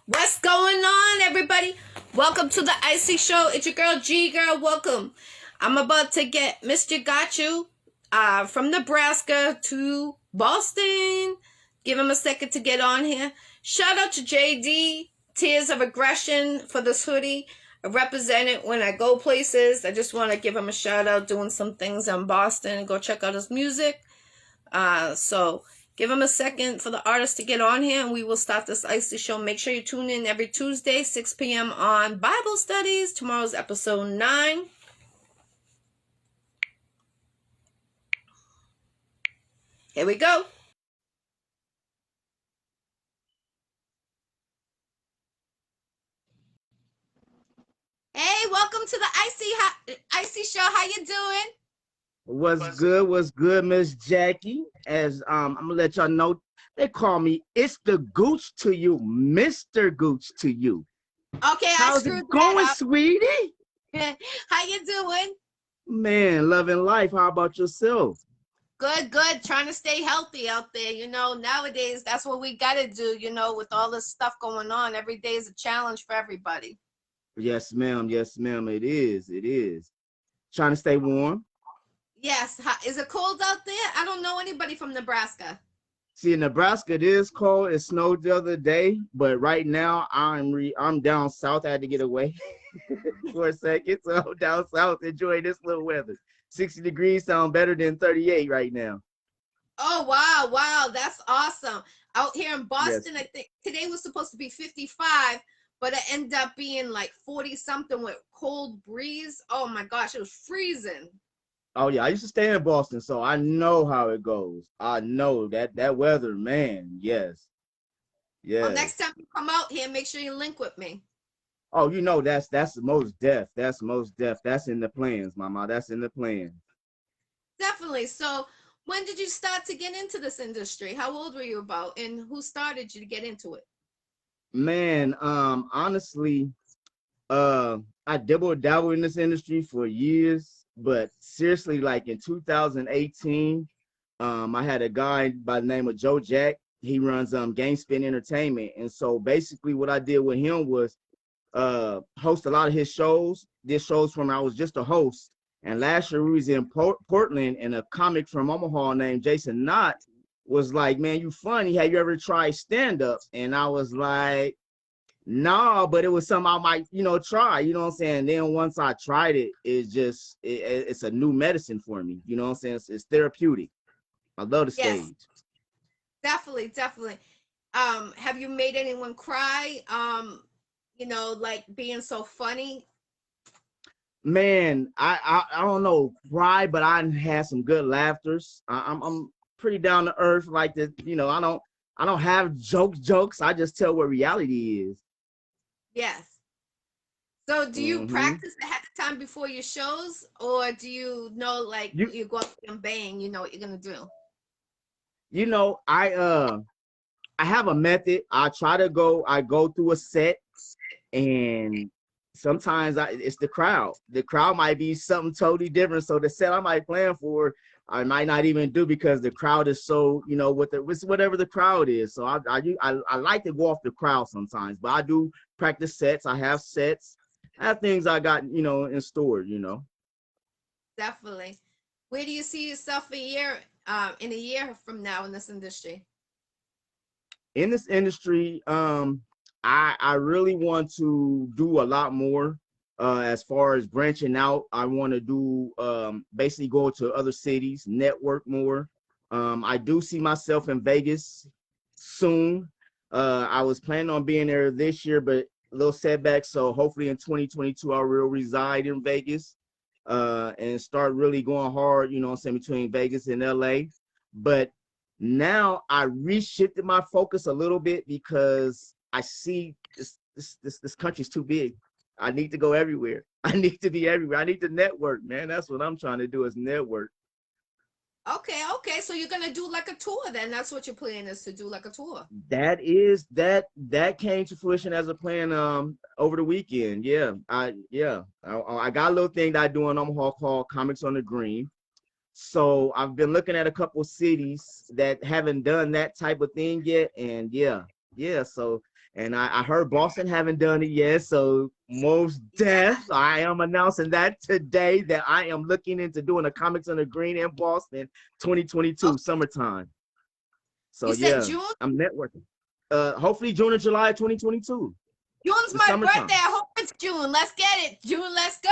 What's going on, everybody? Welcome to the Iccy Show. It's your girl G Girl. Welcome. I'm about to get Mr. Got from Nebraska to Boston. Give him a second to get on here. Shout out to JD, Tears of Aggression, for this hoodie. I represent it when I go places. I just want to give him a shout out doing some things in Boston. Go check out his music. So give him a second for the artist to get on here, and we will start this Iccy Show. Make sure you tune in every Tuesday, 6 p.m. on Bible Studies. Tomorrow's episode 9. Here we go. Hey, welcome to the Iccy Show. How you doing? What's good? What's good, Miss Jackie? As I'm gonna let y'all know, they call me It's the Gooch to you, Mr. Gooch to you. Okay, I How's it screwed going, that sweetie? up. How you doing? Man, loving life. How about yourself? Good, good. Trying to stay healthy out there. Nowadays, that's what we got to do, with all this stuff going on. Every day is a challenge for everybody. Yes, ma'am. Yes, ma'am. It is. It is. Trying to stay warm. Yes. Is it cold out there? I don't know anybody from Nebraska. See, in Nebraska, it is cold. It snowed the other day, but right now I'm down south. I had to get away for a second, so I'm down south enjoying this little weather. 60 degrees sound better than 38 right now. Oh, wow. Wow. That's awesome. Out here in Yes. Boston, I think today was supposed to be 55, but it ended up being like 40 something with cold breeze. Oh my gosh, it was freezing. Oh yeah, I used to stay in Boston, so I know how it goes. I know that weather, man. Yes, Well, yes. next time you come out here, make sure you link with me. Oh, that's the most deaf. That's most deaf. That's in the plans, mama. That's in the plans. Definitely. So, when did you start to get into this industry? How old were you about, and who started you to get into it? Man, honestly, I dabble in this industry for years, but seriously, like in 2018, I had a guy by the name of Joe Jack. He runs Game Spin Entertainment, and so basically, what I did with him was host a lot of his shows. Did shows from I was just a host. And last year we was in Portland, and a comic from Omaha named Jason Knott was like, "Man, you funny. Have you ever tried stand up?" And I was like, "Nah," but it was something I might, try. You know what I'm saying? And then once I tried it, it's a new medicine for me. You know what I'm saying? It's therapeutic. I love the Yes, stage. definitely, definitely. Have you made anyone cry? Like being so funny. Man, I don't know why, but I had some good laughters. I'm pretty down to earth like this. I don't have jokes. I just tell what reality is. Yes. So, do you Hmm. practice ahead of time before your shows, or do you know, like, You you go up there and bang, you know what you're gonna do? you know I have a method. I go through a set, and sometimes it's the crowd. The crowd might be something totally different. So the set I might plan for, I might not even do because the crowd is so, with whatever the crowd is. So I like to go off the crowd sometimes, but I do practice sets. I have sets. I have things I got, in store. Definitely. Where do you see yourself in a year from now in this industry? In this industry, I really want to do a lot more. As far as branching out, I want to do basically go to other cities, network more. I do see myself in Vegas soon. I was planning on being there this year, but a little setback. So hopefully in 2022, I will reside in Vegas and start really going hard, what I'm saying, between Vegas and LA. But now I reshifted my focus a little bit because I see this country's too big. I need to go everywhere. I need to be everywhere. I need to network, man. That's what I'm trying to do is network. Okay, okay. So you're gonna do like a tour then. That's what your plan is, to do like a tour. That came to fruition as a plan over the weekend. I got a little thing that I do in Omaha called Comics on the Green. So I've been looking at a couple cities that haven't done that type of thing yet, and yeah. So And I heard Boston haven't done it yet, so most deaf. I am announcing that today that I am looking into doing a Comics on the Green in Boston 2022 Okay. summertime. So You said yeah, June? I'm networking. Hopefully June or July 2022. June's The my birthday. summertime. I hope it's June. Let's get it. June, let's go.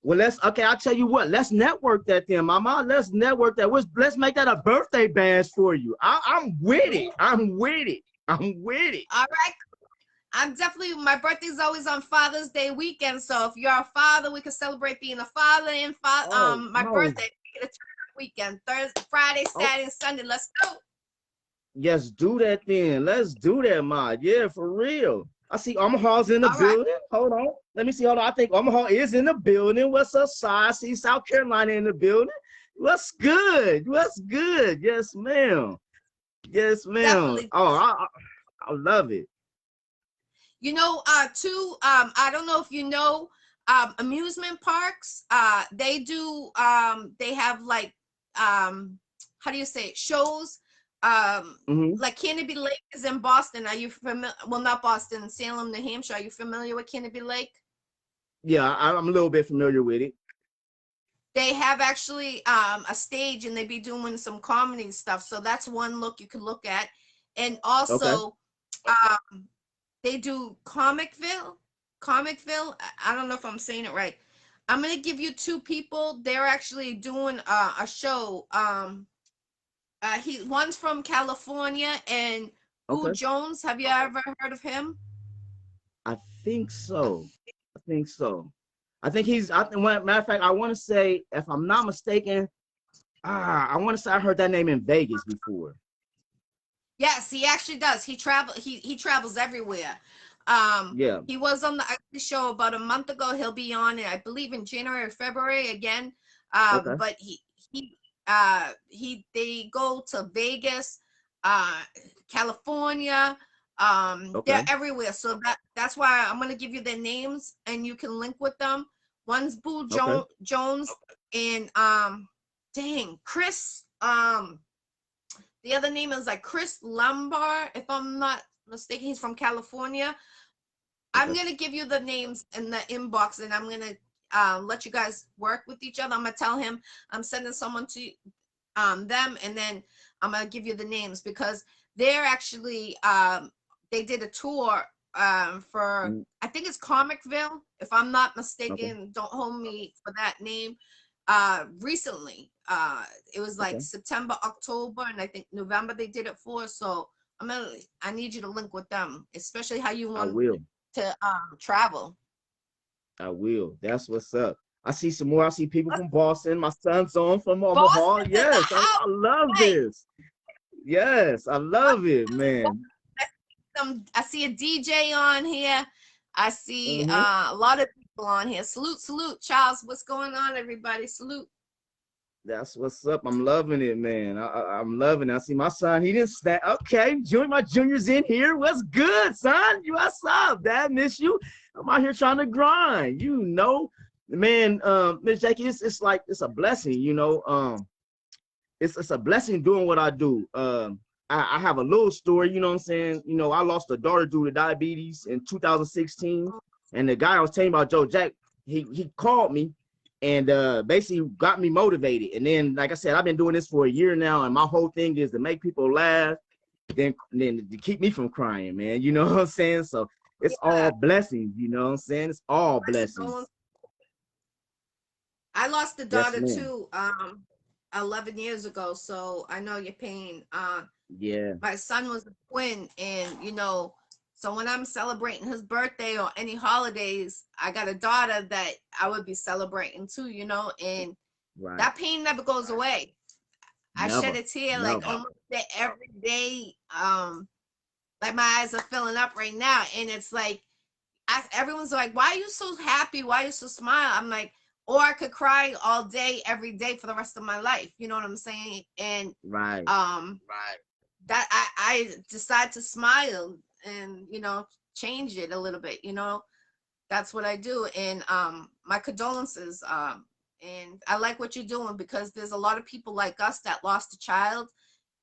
Well, I'll tell you what, let's network that then, mama. Let's network that. Let's make that a birthday bash for you. I'm with it. I'm with it. I'm with it. All right. I'm definitely, my birthday's always on Father's Day weekend. So if you're a father, we can celebrate being a father and Oh, my no. birthday weekend, Thursday, Friday, Oh, Saturday, and Sunday. Let's go. yes, do that then. Let's do that, ma. Yeah, for real. I see Omaha's in the All right. building. Hold on. Let me see. Hold on. I think Omaha is in the building. What's up, Si? I see South Carolina in the building. What's good? What's good? Yes, ma'am. Yes, ma'am. Definitely. Oh, I love it. You know, I don't know if you know, amusement parks, they do, they have like, how do you say it? Shows, Hmm. like Canopy Lake is in Boston. Are you familiar? Well, not Boston, Salem, New Hampshire. Are you familiar with Canopy Lake? Yeah, I'm a little bit familiar with it. They have actually, a stage and they be doing some comedy stuff. So that's one look you can look at. And Okay. also, um, they do I don't know if I'm saying it right. I'm gonna give you two people. They're actually doing a show. One's from California, and Boo Okay. Jones. Have you ever heard of him? I think so. I think so. I think he's. Matter of fact, I want to say, if I'm not mistaken, I want to say I heard that name in Vegas before. Yes, he actually does. He travels everywhere. Yeah. He was on the Iccy Show about a month ago. He'll be on it, I believe, in January or February again. Okay. But they go to Vegas, uh, California. They're Okay. everywhere. So that's why I'm gonna give you their names and you can link with them. One's Boo Okay. Jones and dang, Chris. The other name is like Chris Lombard, if I'm not mistaken. He's from California. I'm Okay. gonna give you the names in the inbox, and I'm gonna let you guys work with each other. I'm gonna tell him I'm sending someone to them, and then I'm gonna give you the names because they're actually they did a tour for, Mm. I think it's Comicville, if I'm not Okay. mistaken. Don't hold me for that name. Recently, it was like Okay. September, October, and I think November they did it for. So I need you to link with them, especially how you I want will. to travel. I will. That's what's up. I see some more. I see people from Boston. My son's on from Omaha. Boston's in the Yes, I house. love Hey, this. Yes, I love it, man. I see a DJ on here. I see Hmm. a lot of people on here. Salute, salute, Charles. What's going on, everybody? Salute. That's what's up. I'm loving it, man. I'm loving it. I see my son. He didn't snap. Okay, my junior's in here. What's good, son? What's up? Dad, miss you. I'm out here trying to grind. Man. Miss Jackie, it's like it's a blessing. It's a blessing doing what I do. I have a little story. You know what I'm saying? I lost a daughter due to diabetes in 2016, and the guy I was telling you about, Joe Jack, he called me and basically got me motivated. And then, like I said, I've been doing this for a year now, and my whole thing is to make people laugh, then to keep me from crying, man. You know what I'm saying? So it's Yeah. all blessings. You know what I'm saying? It's all blessings. I lost a Yes, daughter ma'am. too, 11 years ago. So I know your pain. Yeah. My son was a twin, and so when I'm celebrating his birthday or any holidays, I got a daughter that I would be celebrating too, and Right. that pain never goes away. I shed Never. a tear like Never. almost every day. Like my eyes are filling up right now, and it's like everyone's like, "Why are you so happy? Why are you so smile?" I'm like, or I could cry all day, every day for the rest of my life. You know what I'm saying? And Right. right, that I decide to smile and change it a little bit. That's what I do. And my condolences. And I like what you're doing because there's a lot of people like us that lost a child,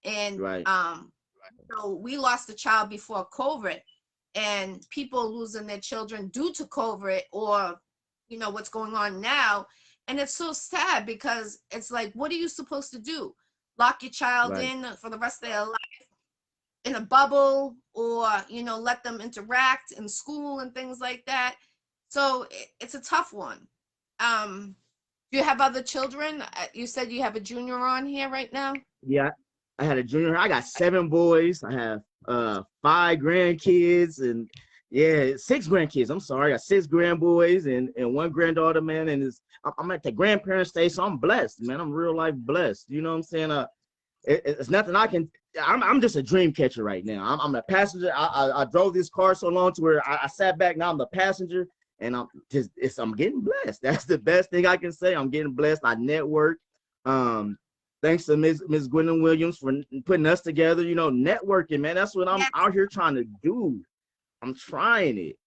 and Right. we lost a child before COVID, and people losing their children due to COVID, or what's going on now. And it's so sad because it's like, what are you supposed to do? Lock your child Right. in for the rest of their life in a bubble, or let them interact in school and things like that. So it's a tough one. Do you have other children? You said you have a junior on here right now. Yeah, I had a junior. I got 7 boys. I have 5 grandkids, and yeah, 6 grandkids. I'm sorry, I got 6 grandboys and 1 granddaughter, man. And I'm at the grandparent stage, so I'm blessed, man. I'm real life blessed. You know what I'm saying? It's nothing I can. I'm just a dream catcher right now. I'm a passenger. I drove this car so long to where I sat back. Now I'm the passenger, and I'm getting blessed. That's the best thing I can say. I'm getting blessed. I network. Thanks to Miss Gwendolyn Williams for putting us together. Networking, man. That's what I'm out here trying to do. I'm trying it.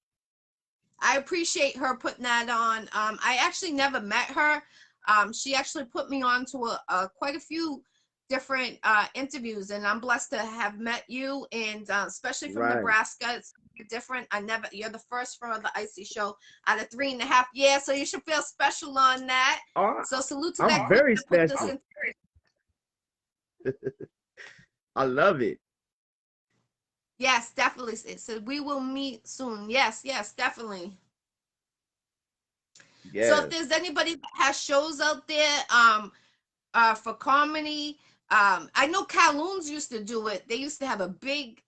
I appreciate her putting that on. I actually never met her. She actually put me on to quite a few different interviews, and I'm blessed to have met you, and especially from Nebraska. It's different. You're the first from the Iccy Show out of 3.5 years, so you should feel special on that. So salute to that. I'm very special. I love it. Yes, definitely. So we will meet soon. Yes, definitely. Yes. So if there's anybody that has shows out there for comedy, I know Calhoun's used to do it. They used to have a big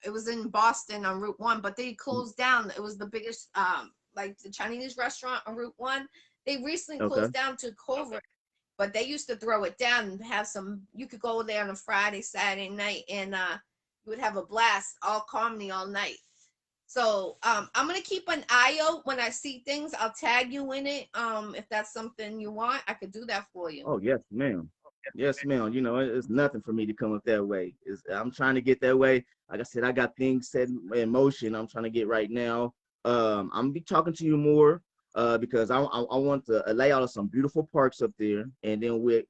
it was in Boston on Route 1, but they closed down. It was the biggest like the Chinese restaurant on Route 1. They recently closed down to COVID, but they used to throw it down and have you could go there on a Friday, Saturday night, and you would have a blast, all comedy all night. So I'm gonna keep an eye out. When I see things, I'll tag you in it. If that's something you want, I could do that for you. Oh yes, ma'am. Yes, ma'am. It's nothing for me to come up that way. I'm trying to get that way. Like I said, I got things set in motion. I'm trying to get right now. I'm gonna be talking to you more because I want to lay out some beautiful parks up there, and then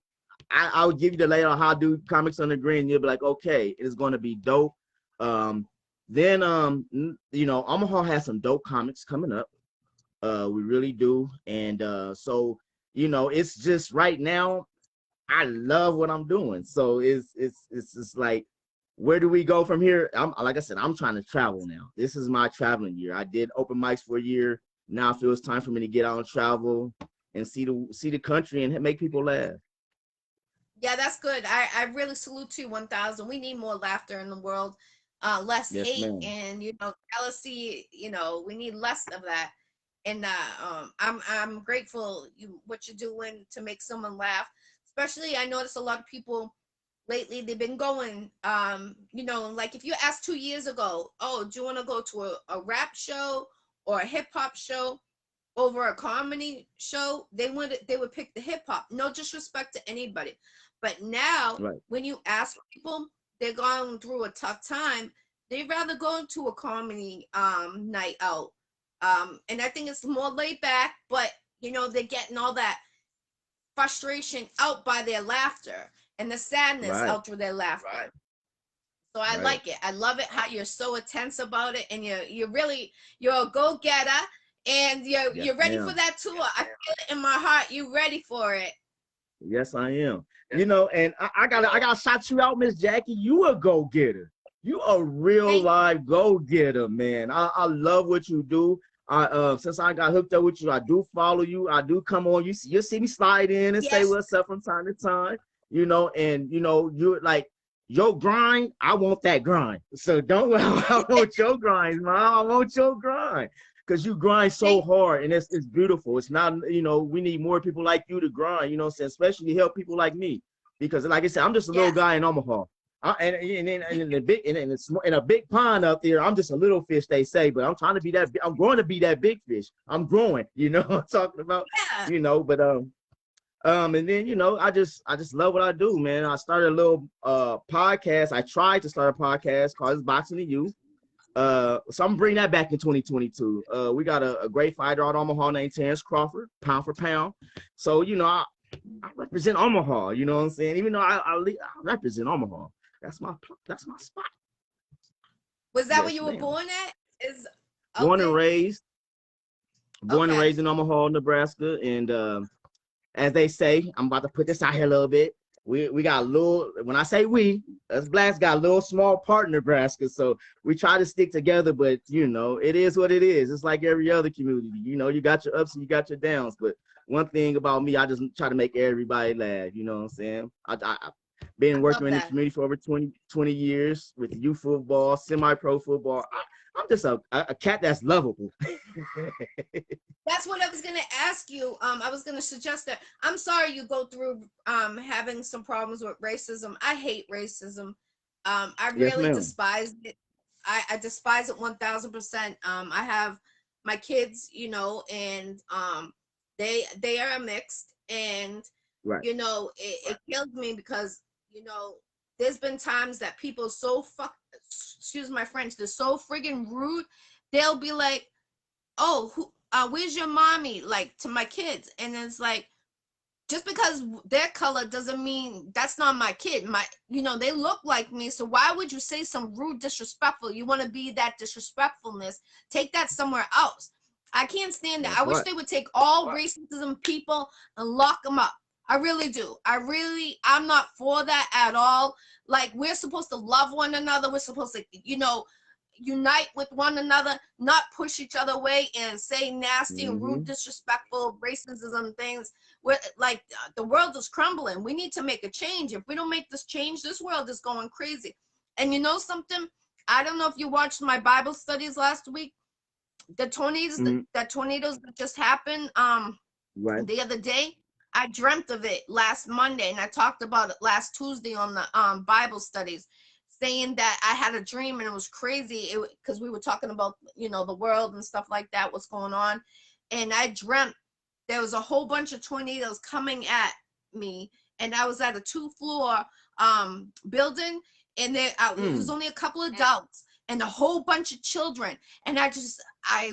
I'll give you the layout of how I do comics on the green. You'll be like, okay, it's going to be dope. Then Omaha has some dope comics coming up. We really do. And so it's just right now, I love what I'm doing. So it's just like, where do we go from here? Like I said, I'm trying to travel now. This is my traveling year. I did open mics for a year. Now I feel it's time for me to get out and travel and see the country and make people laugh. Yeah, that's good. I really salute you 1000. We need more laughter in the world, less hate, and jealousy. We need less of that. And I'm grateful what you're doing to make someone laugh. Especially, I notice a lot of people lately, they've been going, like if you asked 2 years ago, oh, do you want to go to a rap show or a hip hop show over a comedy show? They would pick the hip hop. No disrespect to anybody. But now, when you ask people, they're going through a tough time. They'd rather go to a comedy night out. And I think it's more laid back, but they're getting all that frustration out by their laughter and the sadness out through their laughter. So I like it. I love it how you're so intense about it, and you're a go-getter, and you're ready for that tour. I feel it in my heart. You're ready for it. Yes, I am. And I gotta shout you out, Miss Jackie. You a go-getter. You a real live go-getter, man. I love what you do. Since I got hooked up with you, I do follow you. I do come on. You'll see me slide in and say what's up from time to time. And you're like, your grind, I want that grind. So don't I want your grind, man. I want your grind. Because you grind so hard, and it's beautiful. It's not, we need more people like you to grind, especially to help people like me. Because like I said, I'm just a little guy in Omaha. And in a big pond up there, I'm just a little fish, they say, but I'm trying to be that. I'm going to be that big fish. I'm growing, what I'm talking about, but and then I just love what I do, man. I started a little podcast. I tried to start a podcast called Boxing to You. So I'm bringing that back in 2022. We got a great fighter out of Omaha named Terrence Crawford, pound for pound. So I represent Omaha, you know what I'm saying? Even though I represent Omaha. that's my spot. Was that where Yes, you were ma'am. born at? Is Born and okay. raised, born and Okay. raised in Omaha, Nebraska, and as they say, I'm about to put this out here a little bit. We got a little. When I say we, us blacks got a little small part in Nebraska, so we try to stick together. But you know, it is what it is. It's like every other community. You know, you got your ups and you got your downs. But one thing about me, I just try to make everybody laugh. You know what I'm saying? I've been I working love in the that. community for over 20 years with youth football, semi-pro football. I'm just a cat that's lovable. That's what I was gonna ask you. I was gonna suggest that. I'm sorry you go through having some problems with racism. I hate racism. I Yes, really ma'am. despise it. I despise it 1000%. I have my kids, and they are mixed, and Right. it kills me because you know there's been times that people so excuse my French, they're so friggin' rude. They'll be like, oh, where's your mommy, like, to my kids, and it's like, just because their color doesn't mean that's not my kid. They look like me, so why would you say some rude, disrespectful? You want to be that disrespectfulness, take that somewhere else. I can't stand that. I That's wish right. they would take all racism people and lock them up. I really do. I'm not for that at all. Like, we're supposed to love one another. We're supposed to, unite with one another, not push each other away and say nasty and rude, Mm-hmm. disrespectful, racism things. We're like, the world is crumbling. We need to make a change. If we don't make this change, this world is going crazy. And you know something? I don't know if you watched my Bible studies last week. The tornadoes, Mm-hmm. that tornadoes that just happened Right. the other day. I dreamt of it last Monday, and I talked about it last Tuesday on the Bible studies, saying that I had a dream and it was crazy because we were talking about the world and stuff like that, what's going on, and I dreamt there was a whole bunch of tornadoes coming at me, and I was at a 2-floor building, and it was Mm. only a couple of adults and a whole bunch of children, and I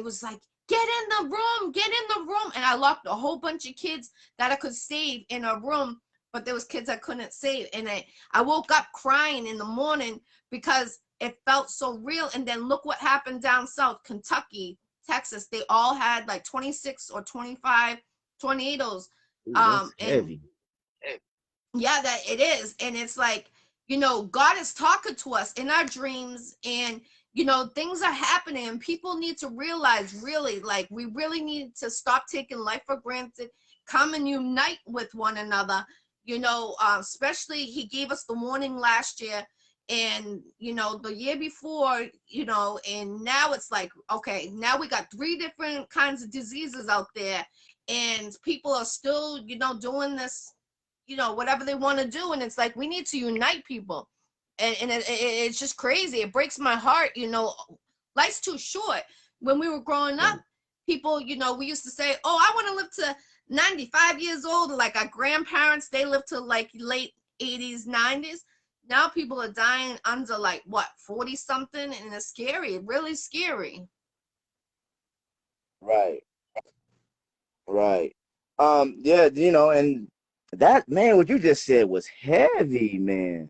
was like, get in the room, get in the room. And I locked a whole bunch of kids that I could save in a room, but there was kids I couldn't save. And I woke up crying in the morning because it felt so real. And then look what happened down south, Kentucky, Texas. They all had like 26 or 25 tornadoes. Ooh, that's And heavy. yeah, that it is. And it's like, God is talking to us in our dreams, and things are happening, and people need to realize, really, like, we really need to stop taking life for granted, come and unite with one another. Especially, he gave us the warning last year, and the year before, and now it's like, okay, now we got 3 different kinds of diseases out there, and people are still doing this, whatever they want to do, and it's like, we need to unite people. And it's just crazy. It breaks my heart. Life's too short. When we were growing up, Right. people, we used to say, oh, I want to live to 95 years old. Like our grandparents, they lived to like late 80s, 90s. Now people are dying under like what, 40 something, and it's scary, really scary. Right. Right. Yeah, and that, man, what you just said was heavy, man.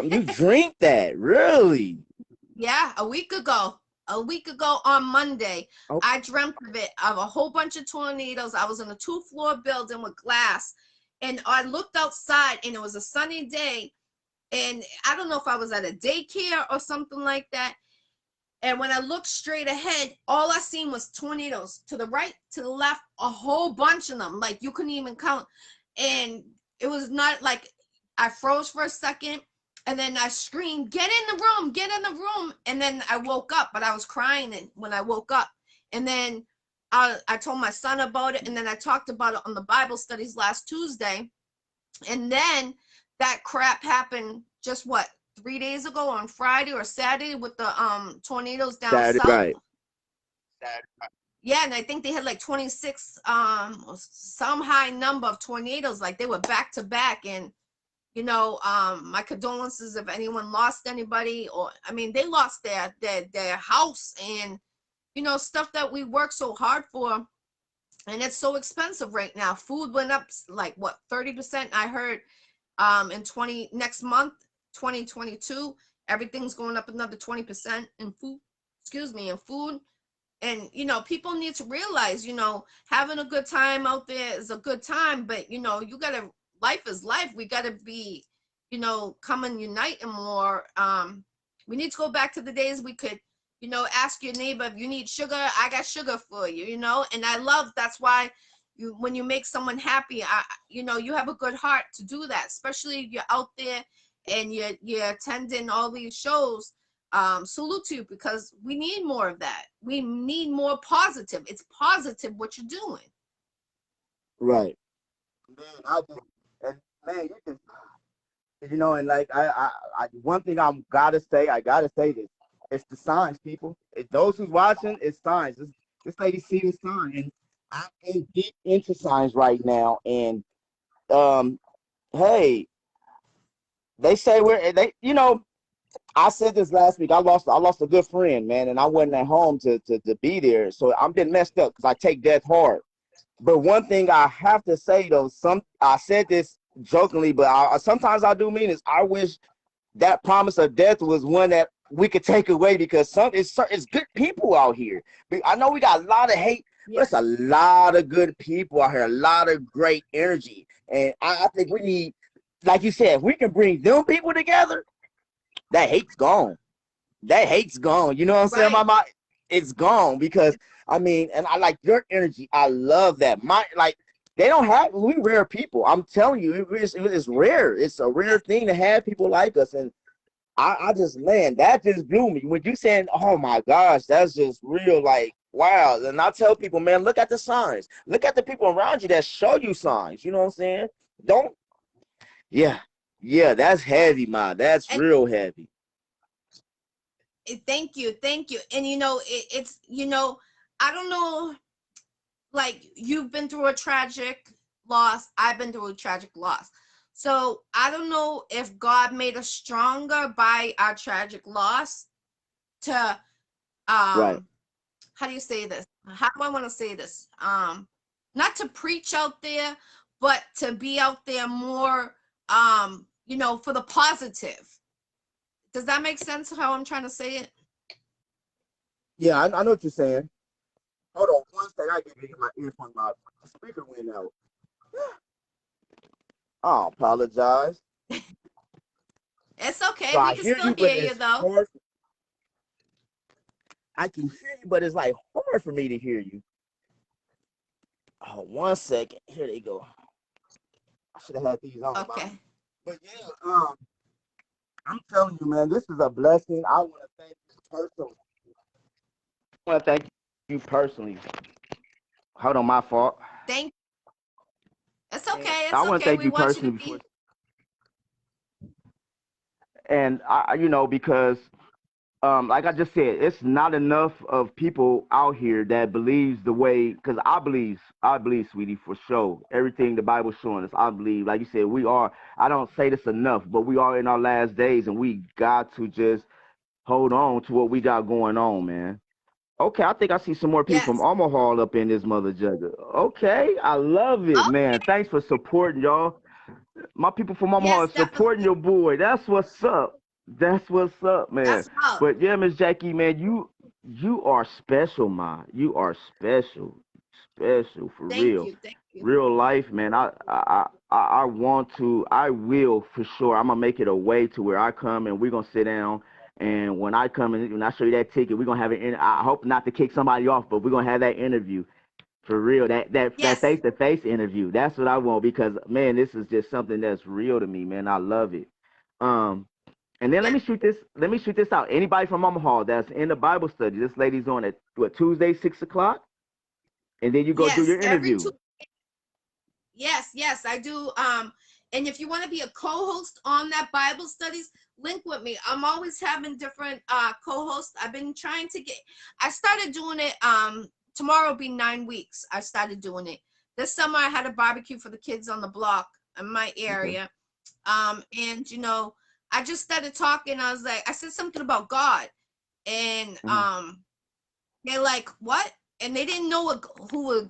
You drink that, really? Yeah, a week ago on Monday, Oh, I dreamt of a whole bunch of tornadoes. I was in a 2-floor building with glass, and I looked outside, and it was a sunny day, and I don't know if I was at a daycare or something like that. And when I looked straight ahead, all I seen was tornadoes to the right, to the left, a whole bunch of them. Like, you couldn't even count. And it was not like, I froze for a second, and then I screamed, get in the room, get in the room. And then I woke up, but I was crying when I woke up. And then I told my son about it, and then I talked about it on the Bible studies last Tuesday. And then that crap happened just what, 3 days ago on Friday or Saturday with the tornadoes down Saturday, south. right. Yeah, and I think they had like 26 some high number of tornadoes, like they were back to back. And my condolences if anyone lost anybody, or I mean, they lost their house, and stuff that we work so hard for. And it's so expensive right now. Food went up like what, 30%, I heard, in 20 next month. 2022, everything's going up another 20% in food. Excuse me, in food. And people need to realize, having a good time out there is a good time, but you gotta, life is life. We gotta be, come and unite and more. We need to go back to the days we could, ask your neighbor, if you need sugar, I got sugar for you, and I love, that's why when you make someone happy, you have a good heart to do that, especially if you're out there and you're attending all these shows. Salute to you, because we need more of that. We need more positive. It's positive what you're doing. Right. Man, I do. And man, you can, and like one thing I gotta say this. It's the signs, people. Those who's watching, it's signs. This lady see the sign, and I'm deep into signs right now. And hey, they say I said this last week. I lost a good friend, man, and I wasn't at home to be there. So I'm been messed up because I take death hard. But one thing I have to say though, I said this jokingly, but sometimes I do mean is I wish that promise of death was one that we could take away, because it's good people out here. I know we got a lot of hate, but it's a lot of good people out here, a lot of great energy, and I think we need, like you said, if we can bring them people together, that hate's gone. That hate's gone. You know what I'm saying? Right. It's gone, because I mean, and I like your energy. I love that. They don't have, we rare people. I'm telling you, it's rare. It's a rare thing to have people like us. And I just, man, that just blew me. When you saying, oh my gosh, that's just real, like, wow. And I tell people, man, look at the signs. Look at the people around you that show you signs. You know what I'm saying? Don't, yeah. Yeah, that's heavy, man. That's And real heavy. thank you, thank you. And it's I don't know, like, you've been through a tragic loss, I've been through a tragic loss, so I don't know if God made us stronger by our tragic loss to Right. how do you say this, how do I want to say this, not to preach out there, but to be out there more, for the positive. Does that make sense how I'm trying to say it? Yeah, I know what you're saying. Hold on one second. I get my earphone. My speaker went out. I apologize. It's okay, So we I can hear still you, but hear you it's though. hard. I can hear you, but it's like hard for me to hear you. Oh, one second. Here they go. I should have had these on, man. Okay. But yeah, I'm telling you, man, this is a blessing. I want to thank you personally. I want to thank you personally. Hold on, my fault. Thank It's And okay. I It's want to okay. thank We you want you to personally before, be. and because like I just said, it's not enough of people out here that believes the way, because I believe, sweetie, for sure. Everything the Bible's showing us, I believe. Like you said, we are, I don't say this enough, but we are in our last days, and we got to just hold on to what we got going on, man. Okay, I think I see some more people from Yes. Omaha up in this mother jugger. Okay, I love it, Oh, man. Thanks for supporting, y'all. My people from Omaha yes, is supporting definitely. your boy. That's what's up. That's what's up, man. That's love. But yeah, Miss Jackie, man, you are special, man. You are special, special for Thank real, you. Thank you. real life, man. I want to. I will for sure. I'm gonna make it a way to where I come and we're gonna sit down. And when I come and when I show you that ticket, we're gonna have it. I hope not to kick somebody off, but we're gonna have that interview. For real, that Yes. face to face interview. That's what I want, because man, this is just something that's real to me, man. I love it. Um, and then Yeah. Let me shoot this out. Anybody from Omaha that's in the Bible study, this lady's on at what, Tuesday 6 o'clock, and then you go do Yes. your Every interview. two. Yes. Yes, I do. And if you want to be a co-host on that Bible studies, link with me. I'm always having different co-hosts. I've been trying to get. I started doing it. Tomorrow will be 9 weeks. I started doing it. This summer I had a barbecue for the kids on the block in my Okay. area. And I just started talking. I was like, I said something about God, and Hmm. they're like, what? And they didn't know who was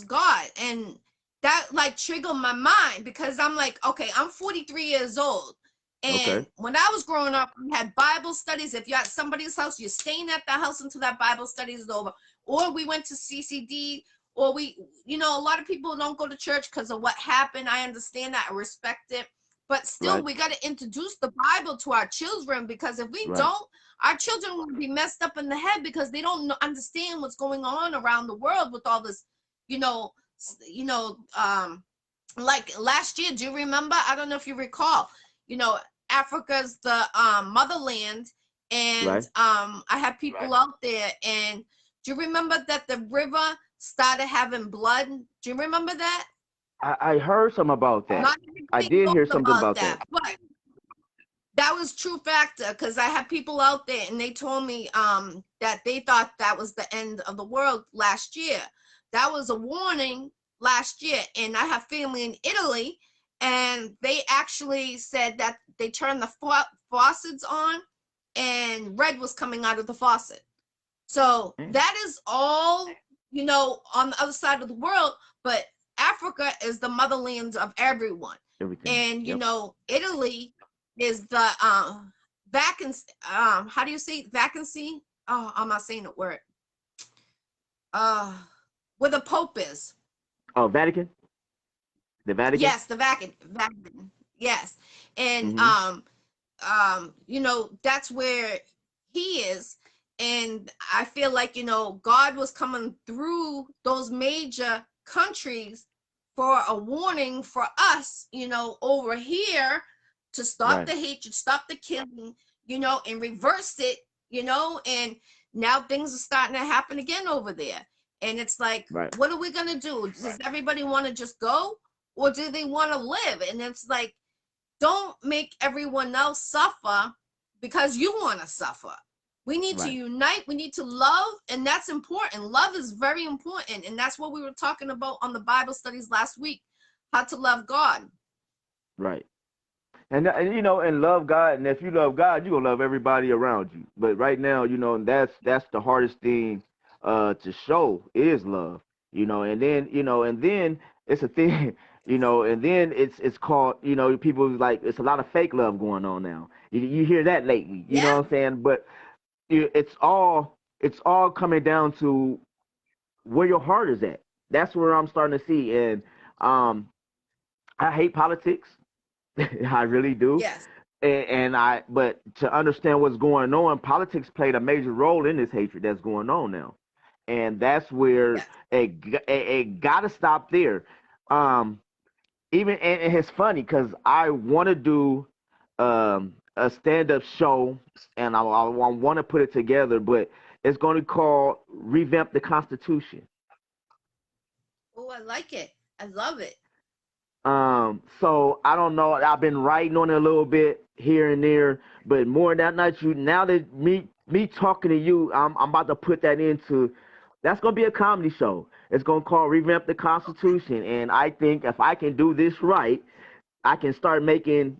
God, and that like triggered my mind, because I'm like, okay, I'm 43 years old. And Okay. when I was growing up, we had Bible studies. If you're at somebody's house, you're staying at that house until that Bible study is over. Or we went to CCD, or a lot of people don't go to church because of what happened. I understand that. I respect it. But still, Right. we got to introduce the Bible to our children, because if we Right. don't, our children will be messed up in the head because they don't understand what's going on around the world with all this, you know, you know, like last year. Do you remember? I don't know if you recall. You know, Africa's the motherland, and Right. I have people out there. And do you remember that the river started having blood? Do you remember that? I heard some about that. Not I everybody did knows hear something about about that. that, but that was true factor, because I have people out there and they told me that they thought that was the end of the world last year. That was a warning last year. And I have family in Italy, and they actually said that they turned the faucets on and red was coming out of the faucet. So Mm, that is all, on the other side of the world. But Africa is the motherland of everyone. everything. And, Yep. Italy is the vacancy. How do you say vacancy? Oh, I'm not saying the word. Uh, where the Pope is. Oh, Vatican. The Vatican. Yes, the Vatican. Yes. And Mm-hmm. that's where he is. And I feel like, God was coming through those major countries for a warning for us, over here, to stop Right. the hatred, stop the killing, and reverse it, and now things are starting to happen again over there. And it's like, Right. what are we going to do? Does everybody want to just go, or do they want to live? And it's like, don't make everyone else suffer because you want to suffer. We need to Right. unite. We need to love. And that's important. Love is very important. And that's what we were talking about on the Bible studies last week, how to love God. Right. And love God, and if you love God, you're gonna love everybody around you. But right now, that's the hardest thing to show is love. And then it's a thing, and then it's called, people like it's a lot of fake love going on now. You hear that lately, you Yeah. know what I'm saying? But it's all coming down to where your heart is at. That's where I'm starting to see. And um I hate politics. I really do. Yes. But to understand what's going on, politics played a major role in this hatred that's going on now, and that's where Yes. it got to stop there. Um, and it's funny because I want to do a stand-up show, and I want to put it together, but it's going to call revamp the Constitution. Oh, I like it. I love it. So I don't know. I've been writing on it a little bit here and there, but more than that, not you. Now that me talking to you, I'm about to put that into. That's gonna be a comedy show. It's gonna call Revamp the Constitution, and I think if I can do this right, I can start making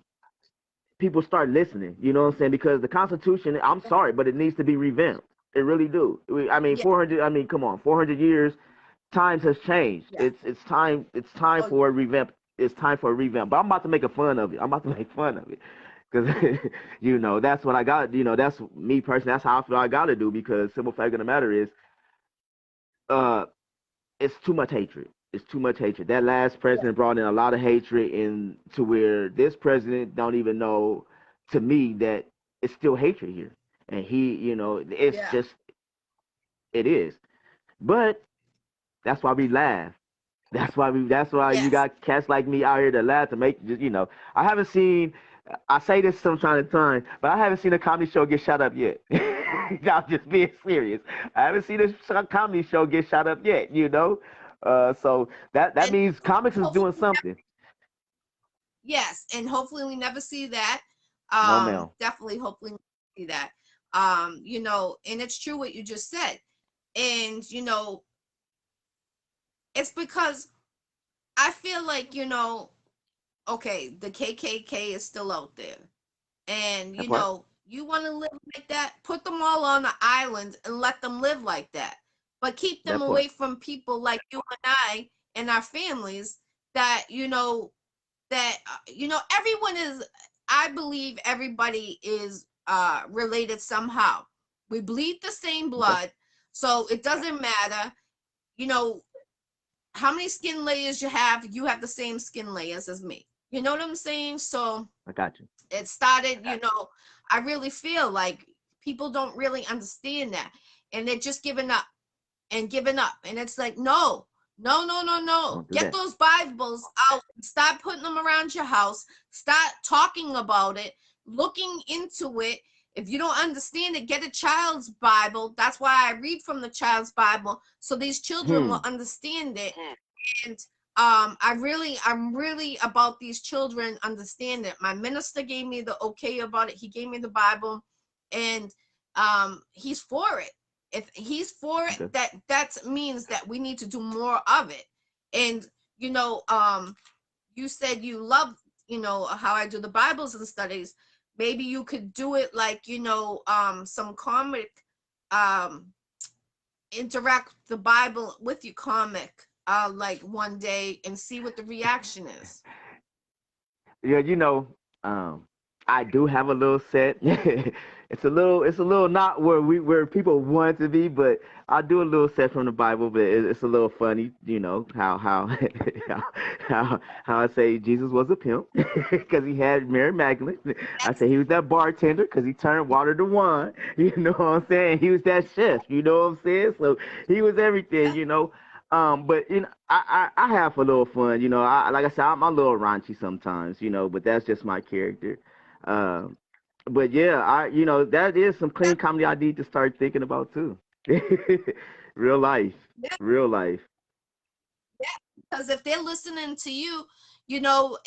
people start listening. You know what I'm saying? Because the Constitution, I'm sorry, but it needs to be revamped. It really do. I mean, Yeah. 400. I mean, come on, 400 years times has changed. Yeah. It's time Oh, for a revamp. It's time for a revamp. But I'm about to make a fun of it. I'm about to make fun of it because that's what I got. That's me personally. That's how I feel I got to do because simple fact of the matter is, uh, it's too much hatred. It's too much hatred. That last yeah. president brought in a lot of hatred, in to where this president don't even know. To me, that it's still hatred here, and it's Yeah. just it is. But that's why we laugh. That's why you Yes. got cats like me out here to laugh to make just. I haven't seen. I say this from time to time, but I haven't seen a comedy show get shot up yet. I'm just being serious. I haven't seen a comedy show get shot up yet. So that And means comics is doing hopefully, something. yes, and hopefully we never see that. No, ma'am. Definitely, hopefully we never see that. And it's true what you just said. And it's because I feel like, okay, the KKK is still out there. And That part. you want to live like that, put them all on the island and let them live like that. But keep them That part. away from people like you and I and our families that, that everyone is I believe everybody is related somehow. We bleed the same Okay. blood, so it doesn't matter, you know, how many skin layers you have the same skin layers as me. You know what I'm saying? So I got you. it started, I really feel like people don't really understand that. And they're just giving up and giving up. And it's like, no, no, no, no, no. Don't do Get that. those Bibles out. Stop putting them around your house. Start talking about it, looking into it. If you don't understand it, get a child's Bible. That's why I read from the child's Bible, so these children will Hmm. understand it. And I'm really about these children understand it. My minister gave me the okay about it. He gave me the Bible, and he's for it. If he's for it, Okay. that means that we need to do more of it. And you know, you said you love, how I do the Bibles and studies. Maybe you could do it like, some comic, um interact the Bible with your comic, like one day, and see what the reaction is. Yeah, um, I do have a little set. It's a little not where people want to be, but I do a little set from the Bible. But it's a little funny, how how I say Jesus was a pimp because he had Mary Magdalene. I say he was that bartender because he turned water to wine. You know what I'm saying? He was that chef. You know what I'm saying? So he was everything. But I have a little fun. Like I said, I'm a little raunchy sometimes. But that's just my character. Um, but yeah, that is some clean comedy I need to start thinking about too. Real life, Yeah, real life. yeah. Because if they're listening to you,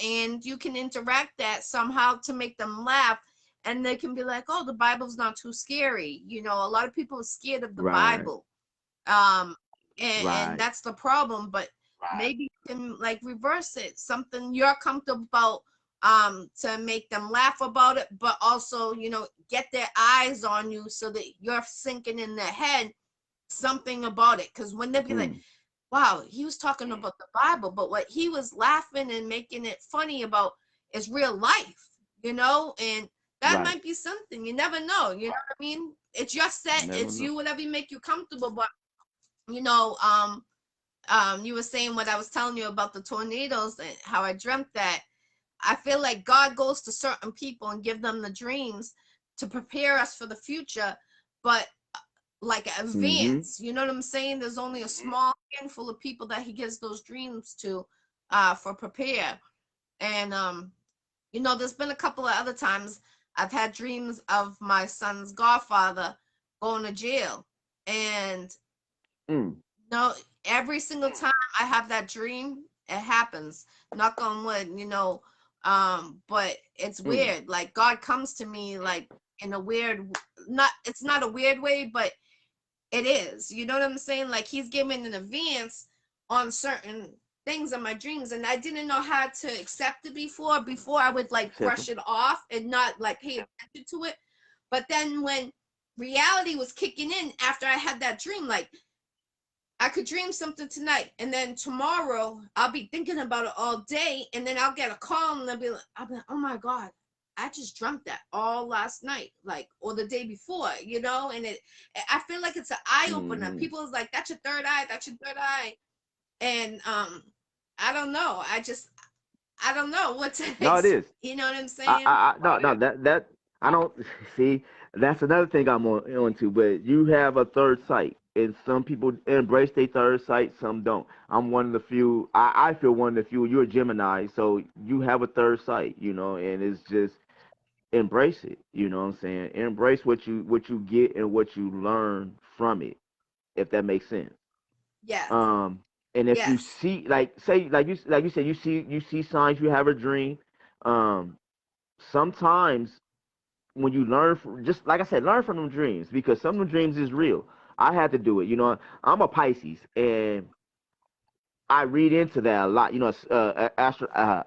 and you can interact that somehow to make them laugh, and they can be like, "Oh, the Bible's not too scary." A lot of people are scared of the Right, Bible, um, and right, that's the problem. But maybe you can like reverse it, something you're comfortable about, to make them laugh about it, but also, get their eyes on you so that you're sinking in their head something about it. Because when they be like, mm, wow, he was talking about the Bible, but what he was laughing and making it funny about is real life, and that right. might be something. You never know. You know what I mean? It's your set, Never it's know. you, whatever you make you comfortable. But you were saying what I was telling you about the tornadoes and how I dreamt that. I feel like God goes to certain people and give them the dreams to prepare us for the future, but like Mm-hmm. advance. You know what I'm saying? There's only a small handful of people that he gives those dreams to, for prepare. And there's been a couple of other times I've had dreams of my son's godfather going to jail. And Mm, no, every single time I have that dream, it happens. Knock on wood, but it's mm. weird. Like God comes to me like in a weird, not it's not a weird way, but it is. You know what I'm saying? Like he's giving an advance on certain things in my dreams, and I didn't know how to accept it before. Before I would like Simple. brush it off and not like pay attention to it. But then when reality was kicking in after I had that dream, like I could dream something tonight, and then tomorrow I'll be thinking about it all day, and then I'll get a call, and I'll be like, oh my god, I just dreamt that all last night, like or the day before, and I feel like it's an eye opener. Mm-hmm. People is like, that's your third eye, that's your third eye, and I don't know. I don't know what to No, it is. You know what I'm I, saying? I, I no, no, that I don't see. That's another thing I'm on to. But you have a third sight, and some people embrace their third sight, some don't. I'm one of the few. I feel one of the few. You're a Gemini, so you have a third sight, and it's just embrace it. You know what I'm saying? Embrace what you get and what you learn from it, if that makes sense. Yes, Um, and if you yes, see, like, say, like you said, you see signs, you have a dream. Um, sometimes when you learn from, just like I said, learn from them dreams because some of them dreams is real. I had to do it. I'm a Pisces and I read into that a lot.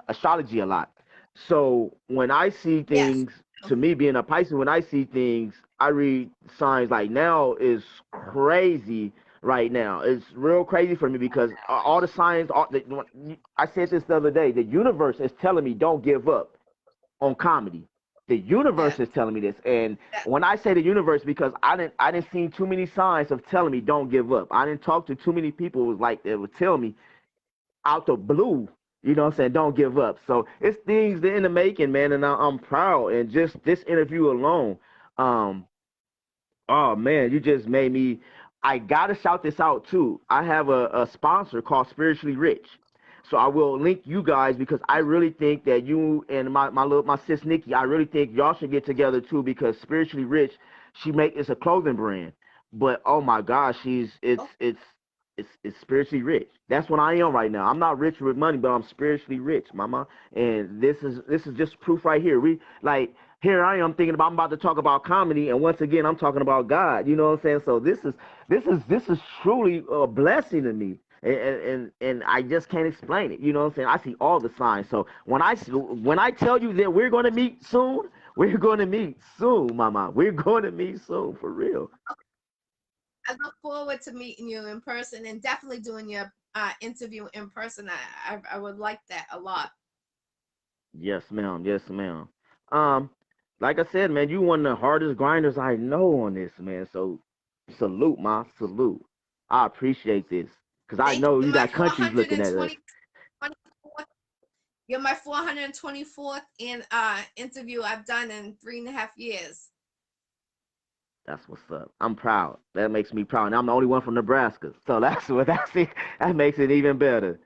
Astrology a lot. So when I see yes. things, to me being a Pisces, when I see things, I read signs like now is crazy right now. It's real crazy for me because all the signs, I said this the other day, the universe is telling me don't give up on comedy. The universe Yeah. is telling me this, and when I say the universe, because I didn't see too many signs of telling me don't give up. I didn't talk to too many people who was like that would tell me out the blue, you know what I'm saying, don't give up. So it's things that in the making, man, and I'm proud. And just this interview alone, um, oh man, you just made me. I gotta shout this out too. I have a sponsor called Spiritually Rich, so I will link you guys because I really think that you and my sis Nikki, I really think y'all should get together too because Spiritually Rich, it's a clothing brand, but oh my gosh, it's spiritually rich. That's what I am right now. I'm not rich with money, but I'm spiritually rich, mama. And this is just proof right here. We like here I am thinking about I'm about to talk about comedy, and once again I'm talking about God. You know what I'm saying? So this is truly a blessing to me. And I just can't explain it. You know what I'm saying? I see all the signs. So when I tell you that we're going to meet soon, we're going to meet soon, mama. We're going to meet soon for real. I look forward to meeting you in person and definitely doing your interview in person. I would like that a lot. Yes, ma'am. Yes, ma'am. Um, like I said, man, you one of the hardest grinders I know on this, man. So salute, ma, salute. I appreciate this because I Thank you. know You're you my got countries looking at us. 420. You're my 424th interview I've done in 3.5 years. That's what's up. I'm proud. That makes me proud. And I'm the only one from Nebraska, so that's it. That makes it even better.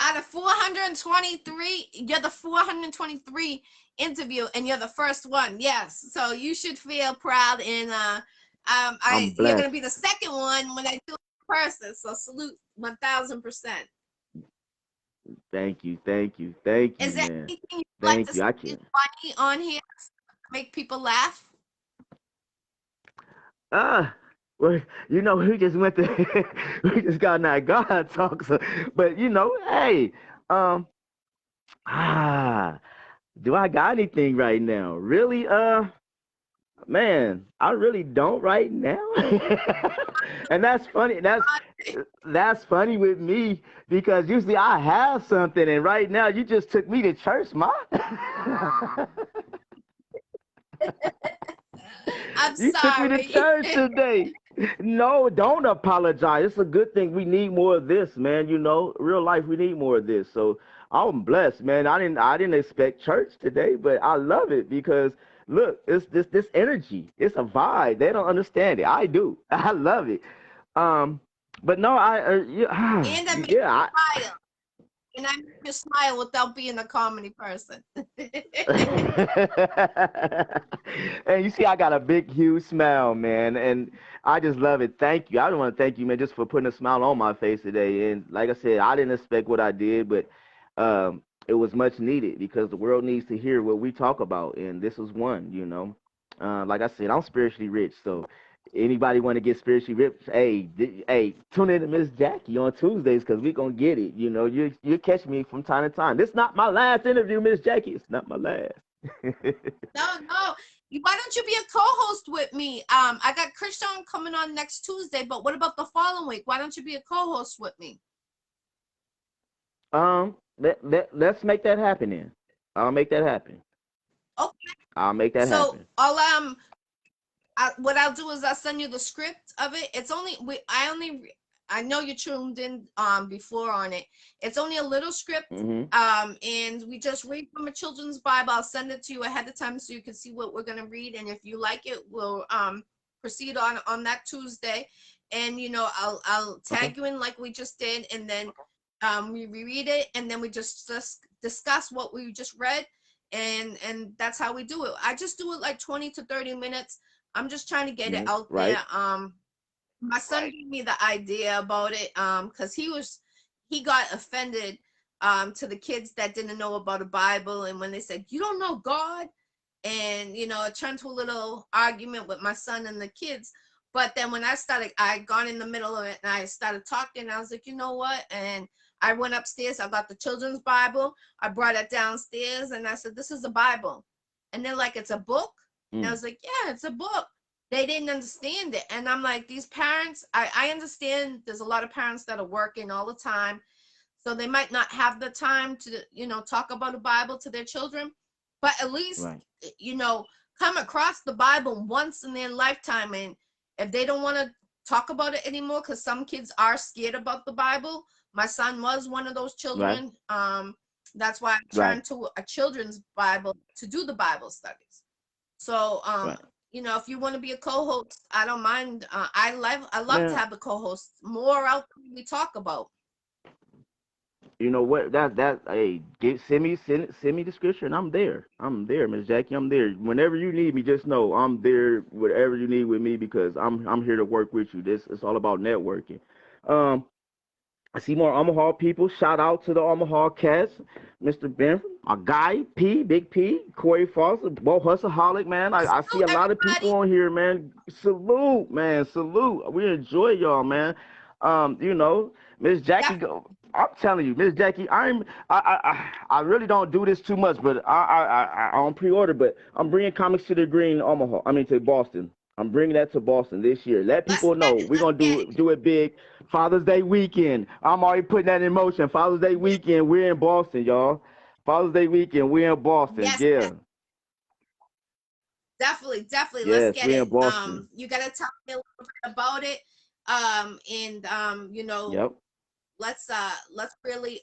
Out of 423, you're the 423 interview, and you're the first one. Yes, so you should feel proud. And I'm you're gonna blessed. be the second one when I do it in person. So salute 1,000%. Thank you. Thank you. Thank you, Is there man. anything you'd like to Thank you. say I is can't. funny on here to make people laugh? Ah, well, we just went to, we just got in that God talk. So, but hey, um, ah, do I got anything right now? Really? Man, I really don't right now. And that's funny. That's funny with me because usually I have something, and right now you just took me to church, ma. I'm You took me to sorry. church today. No, don't apologize. It's a good thing. We need more of this, man. Real life, we need more of this. So I'm blessed, man. I didn't expect church today, but I love it because look, it's this energy. It's a vibe. They don't understand it. I do. I love it. Um, but no, yeah, And I make yeah. you smile. And I make you smile without being a comedy person. And you see, I got a big, huge smile, man, and I just love it. Thank you. I want to thank you, man, just for putting a smile on my face today. And like I said, I didn't expect what I did, but it was much needed because the world needs to hear what we talk about, and this was one. Like I said, I'm spiritually rich, so anybody want to get spiritually rich? Hey, hey, tune in to Miss Jackie on Tuesdays because we gonna get it. You catch me from time to time. This not my last interview, Miss Jackie. It's not my last. No, no. Why don't you be a co-host with me? I got Christian coming on next Tuesday, but what about the following week? Why don't you be a co-host with me? Let's make that happen then. I'll make that happen. Okay. I'll make that So happen. what I'll do is I'll send you the script of it. It's only I know you tuned in before on it. It's only a little script. Hmm. And we just read from a children's Bible. I'll send it to you ahead of time so you can see what we're gonna read. And if you like it, we'll proceed on that Tuesday. And I'll Okay. tag you in like we just did, and then we reread it, and then we just discuss what we just read, and that's how we do it. I just do it like 20 to 30 minutes. I'm just trying to get it Mhm. out there. Right. My son gave me the idea about it because he got offended to the kids that didn't know about the Bible, and when they said you don't know God, and it turned to a little argument with my son and the kids. But then when I got in the middle of it and I started talking. I was like, you know what? And I went upstairs. I got the children's Bible. I brought it downstairs, and I said, this is a Bible. And they're like, it's a book. And I Mm. was like, yeah, it's a book. They didn't understand it. And I'm like, these parents, I understand there's a lot of parents that are working all the time. So they might not have the time to, talk about the Bible to their children, but at least, Right. Come across the Bible once in their lifetime. And if they don't want to talk about it anymore, because some kids are scared about the Bible. My son was one of those Right. children. That's why I Right. turned to a children's Bible to do the Bible studies. So, Right. if you want to be a co-host, I don't mind. I love to Man, have the co-hosts more out than we talk about. you know what? Hey, send me the scripture, and I'm there. I'm there, Miss Jackie. I'm there. Whenever you need me, just know I'm there. Whatever you need with me, because I'm here to work with you. This it's all about networking. Um, I see more Omaha people. Shout out to the Omaha cats, Mr. Benford, my guy P, Big P, Corey Foster, Bo Hustaholic, man. I see So a lot of everybody, people on here, man. Salute, man. Salute. We enjoy y'all, man. You know, Miss Jackie, definitely. I'm telling you, Miss Jackie, I really don't do this too much, but I on pre-order, but I'm bringing comics to the Green, Omaha. I mean to Boston. I'm bringing that to Boston this year. Let Let's people know get it. we're Let's gonna get it. do it big. Father's Day weekend. I'm already putting that in motion. Father's Day Yes, weekend, we're in Boston, y'all. Father's Day weekend, we're in Boston. yes, Yeah, definitely, definitely. Let's yes, get we're it. in Boston. You gotta tell me a little bit about it. And Yep. let's really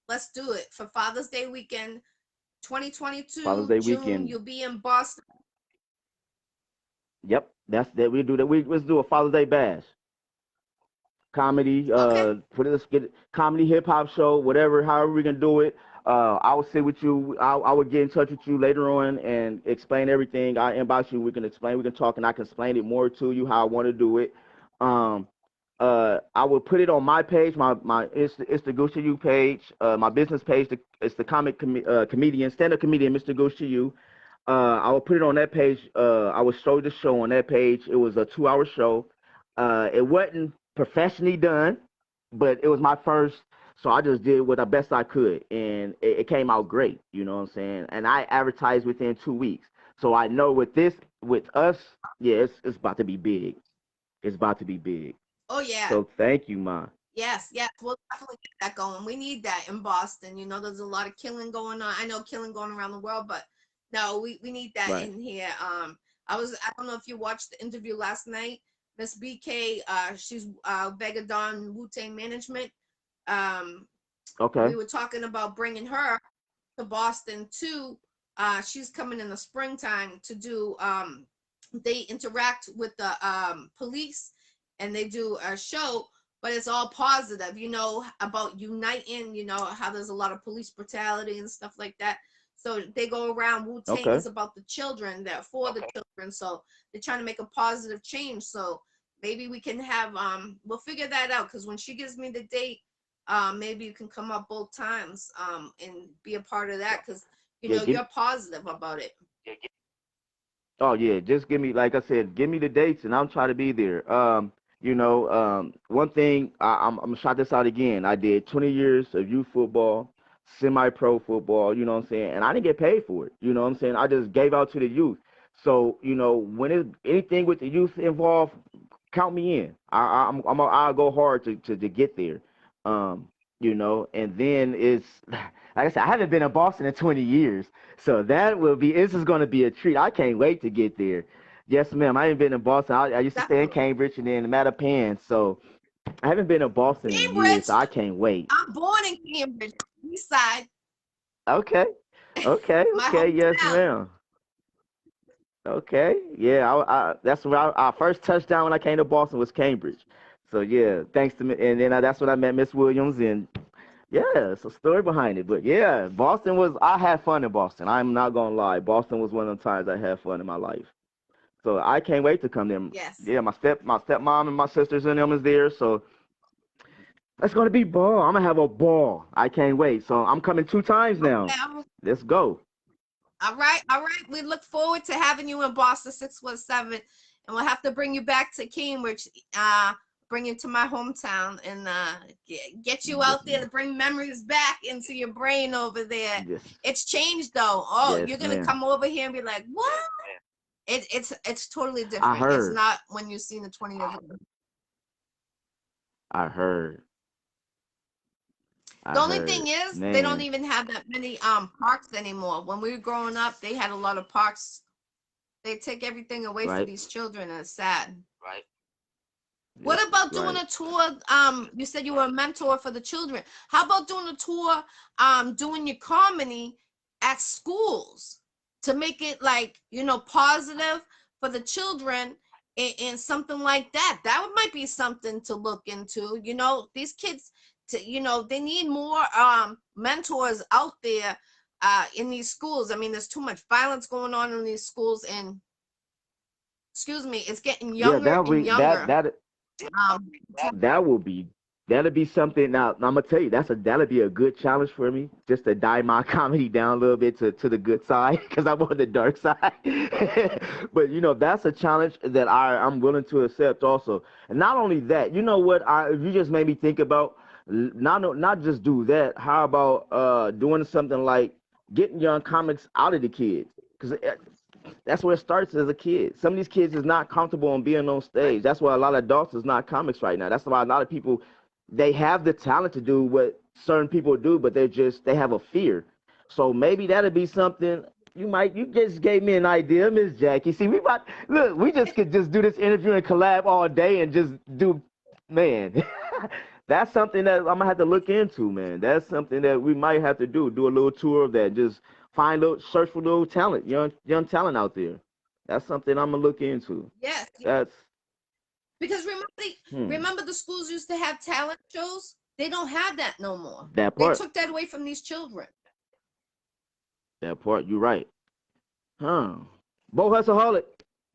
let's do it for Father's Day weekend, Father's 2022 Day June. weekend. You'll be in Boston. Yep. That's that. We do that. Let's do a Father's Day bash. Comedy, Okay. let's get it, comedy, hip hop show, whatever, however we can do it. I will sit with you. I will get in touch with you later on and explain everything. I inbox you. We can explain. We can talk, and I can explain it more to you how I want to do it. Um, I will put it on my page. It's the Gooch You page. My business page. It's the comedian, stand up comedian, Mr. Gooch You. I will put it on that page. I will show the show on that page. It was a 2 hour show. It wasn't professionally done, but it was my first. So I just did what the best I could, and it came out great. You know what I'm saying? And I advertised within 2 weeks. So I know with us, yeah, it's about to be big. It's about to be big. Oh yeah. So thank you, Ma. Yes, yes, we'll definitely get that going. We need that in Boston. There's a lot of killing going on. I know killing going around the world, but no, we need that Right. in here. I don't know if you watched the interview last night. Miss BK, she's Vega Dawn Wu Tang Management. Um, Okay. we were talking about bringing her to Boston too. She's coming in the springtime to do. They interact with the police, and they do a show, but it's all positive. About uniting. How there's a lot of police brutality and stuff like that. So they go around. Wu Tang Okay. is about the children. They're for the children. So they're trying to make a positive change. So maybe we can have. We'll figure that out, because when she gives me the date, maybe you can come up both times and be a part of that, because Yeah. you're positive about it. Oh yeah, just give me, like I said, give me the dates and I'll try to be there. One thing I'm gonna shout this out again. I did 20 years of youth football, semi-pro football. You know what I'm saying, and I didn't get paid for it. You know what I'm saying. I just gave out to the youth. So when it's anything with the youth involved, count me in. I'll go hard to get there. Um, and then it's like I said, I haven't been in Boston in 20 years, so this is going to be a treat. I can't wait to get there. Yes, ma'am. I ain't been in Boston. I used to stay in Definitely. Cambridge and then Mattapan, so I haven't been in Boston in years. So Cambridge. I can't wait. I'm born in Cambridge, East Side, Okay, okay, my okay. Yes, hometown. ma'am. Okay, yeah. That's where our first touchdown when I came to Boston was Cambridge. So yeah, thanks to me, and then that's when I met Miss Williams, and yeah, it's a story behind it. But yeah, I had fun in Boston. I'm not gonna lie. Boston was one of the times I had fun in my life. So I can't wait to come there. Yes. Yeah, my stepmom and my sisters and them is there. So that's gonna be ball. I'm gonna have a ball. I can't wait. So I'm coming 2 times now. Okay. Let's go. All right. All right. We look forward to having you in Boston 617, and we'll have to bring you back to Cambridge, bring you to my hometown, and get you Yes, out there to ma'am. bring memories back into your brain over there. Yes, It's changed though. Oh, yes, you're gonna ma'am. come over here and be like, what? It's totally I different. It's heard. not when you've seen it 20 years ago. I heard. The I only heard, thing is they don't man, even have that many parks anymore. When we were growing up, they had a lot of parks. They take everything away for right? these children, and it's sad. Yeah, What about doing right. a tour? You said you were a mentor for the children. How about doing a tour, doing your comedy at schools to make it like, positive for the children and something like that? That might be something to look into. These kids, they need more mentors out there in these schools. I mean, there's too much violence going on in these schools, and excuse me, it's getting Yeah, younger and younger. Um, that will be that'll be something. Now I'm gonna tell you that'll be a good challenge for me, just to die my comedy down a little bit to the good side, because I'm on the dark side. But that's a challenge that I'm willing to accept also. And not only that, you know what, you just made me think about, not just do that. How about doing something like getting young comics out of the kids? Because that's where it starts as a kid. Some of these kids is not comfortable on being on stage. That's why a lot of adults is not comics right now. That's why a lot of people, they have the talent to do what certain people do, but they have a fear. So maybe that'd be something you just gave me an idea, Miss Jackie. See, we just could just do this interview and collab all day and just do, man. That's something that I'm gonna have to look into, man. That's something that we might have to do a little tour of that. Just search for little talent, young talent out there. That's something I'm gonna look into. yes, That's because remember the schools used to have talent shows. They don't have that no more. that They part. took that away from these children. That part. You're right. Huh. Bo Hustleaholic.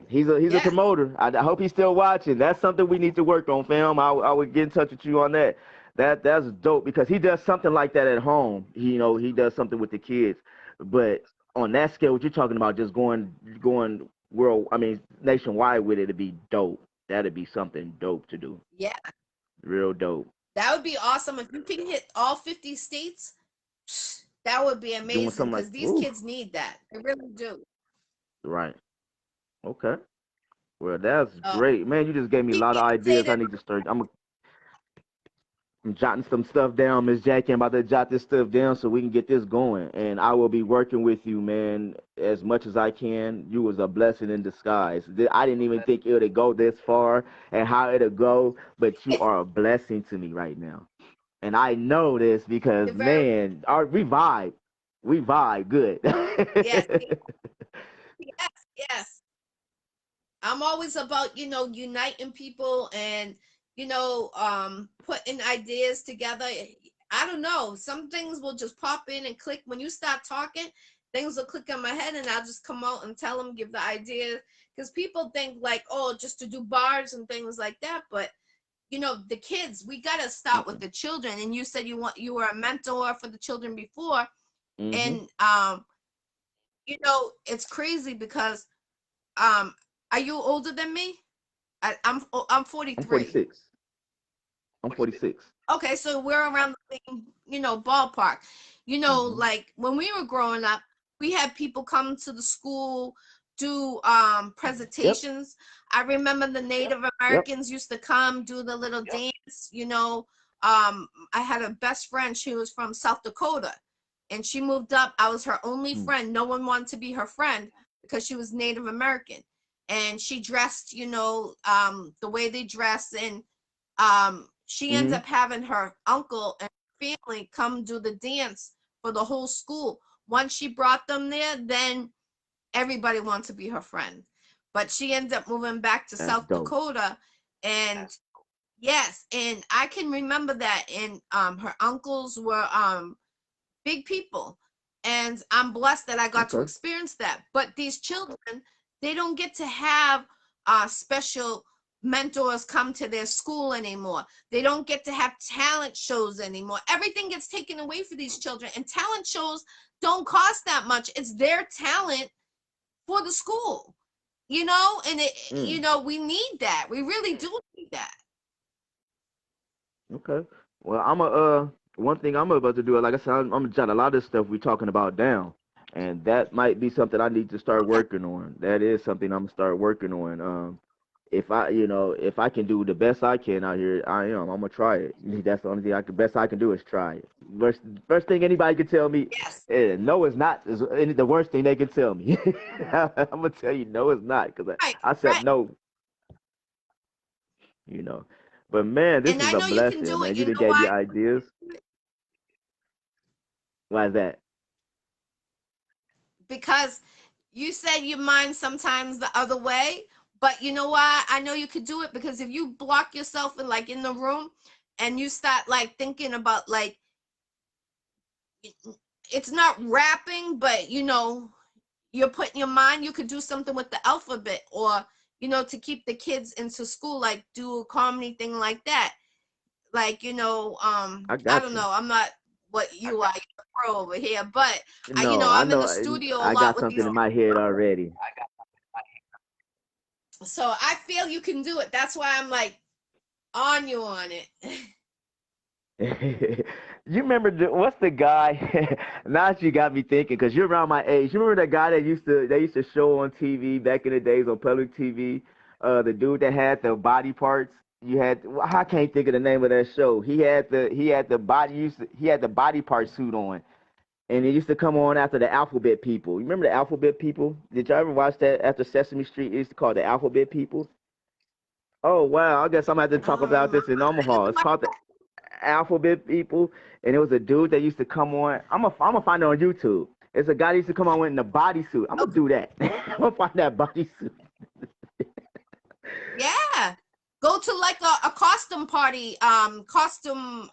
He's a Yeah, promoter. I hope he's still watching. That's something we need to work on, fam. I would get in touch with you on that. That's dope, because he does something like that at home. He does something with the kids. But on that scale, what you're talking about, just going world, I mean nationwide with it'd be dope. That'd be something dope to do. yeah, Real dope. that would be awesome if you can hit all 50 states. That would be Doing amazing something like, because these ooh, kids need that. They really do. right. Okay. Well, that's Uh, great, man. You just gave me a keep lot me of ideas. I updated. need to start. I'm jotting some stuff down, Miss Jackie. I'm about to jot this stuff down so we can get this going. And I will be working with you, man, as much as I can. You was a blessing in disguise. I didn't even think it would go this far and how it'll go, but you are a blessing to me right now. And I know this because, You're very man, we vibe. We vibe good. yes, yes, yes. I'm always about, uniting people and, putting ideas together. I don't know. Some things will just pop in and click. When you start talking, things will click in my head and I'll just come out and tell them, give the idea. Because people think like, oh, just to do bars and things like that. But, the kids, we got to start with the children. And you said you were a mentor for the children before. Mm-hmm. And, it's crazy because um, are you older than me? I'm I'm 43. 46. I'm 46. Okay, so we're around the same, ballpark. Mm-hmm. Like when we were growing up, we had people come to the school do Yep. presentations. I remember the Native Yep. Americans used to come do the little dance. I had a best friend. She was from South Dakota, and she moved up. I was her only Mm. friend. No one wanted to be her friend because she was Native American, and she dressed, the way they dress, and she ends Mm-hmm. up having her uncle and family come do the dance for the whole school. Once she brought them there, then everybody wants to be her friend. But she ends up moving back to That's South dope. Dakota, and yes, and I can remember that. And her uncles were big people, and I'm blessed that I got to Okay. experience that. But these children, they don't get to have special mentors come to their school anymore. They don't get to have talent shows anymore. Everything gets taken away for these children, and talent shows don't cost that much. It's their talent for the school, and Mm. we need that. We really do need that. Okay. Well, one thing I'm about to do, like I said, I'm gonna jot a lot of this stuff we're talking about down, and that might be something I need to start Okay. working on. That is something I'm gonna start working on. If I can do the best I can out here, I am. I'm gonna try it. That's the only thing best I can do is try it. First thing anybody could tell me, Yes. no, it's not. Is the worst thing they can tell me. I'm gonna tell you, no, it's not, because Right. I said Right. no. You know, but man, this And is I a know you can blessing, do man. it. You You done know gave me why? ideas. Why is that? Because you said your mind sometimes the other way, but you know why I know you could do it? Because if you block yourself in like in the room and you start like thinking about like it's not rapping, but you're putting your mind, you could do something with the alphabet, or to keep the kids into school, like do a comedy thing like that. Like, I I got don't you. know, I'm not what you are, you're a pro over here, but No, I I'm in know. the studio a I lot got with something these, in my head already. so I feel you can do it. That's why I'm like on you on it. You remember what's the guy? Now that you got me thinking, because you're around my age. You remember that guy that used to show on TV back in the days on public TV? The dude that had the body parts. You had, I can't think of the name of that show. He had the body part suit on, and it used to come on after the Alphabet People. You remember the Alphabet People? Did y'all ever watch that after Sesame Street? It used to call the Alphabet People. Oh wow! I guess I'm gonna have to talk about um this in Omaha. It's called the Alphabet People, and it was a dude that used to come on. I'm gonna find it on YouTube. It's a guy that used to come on in a bodysuit. I'm gonna okay, do that. I'm gonna find that bodysuit. yeah, go to like a costume party, costume,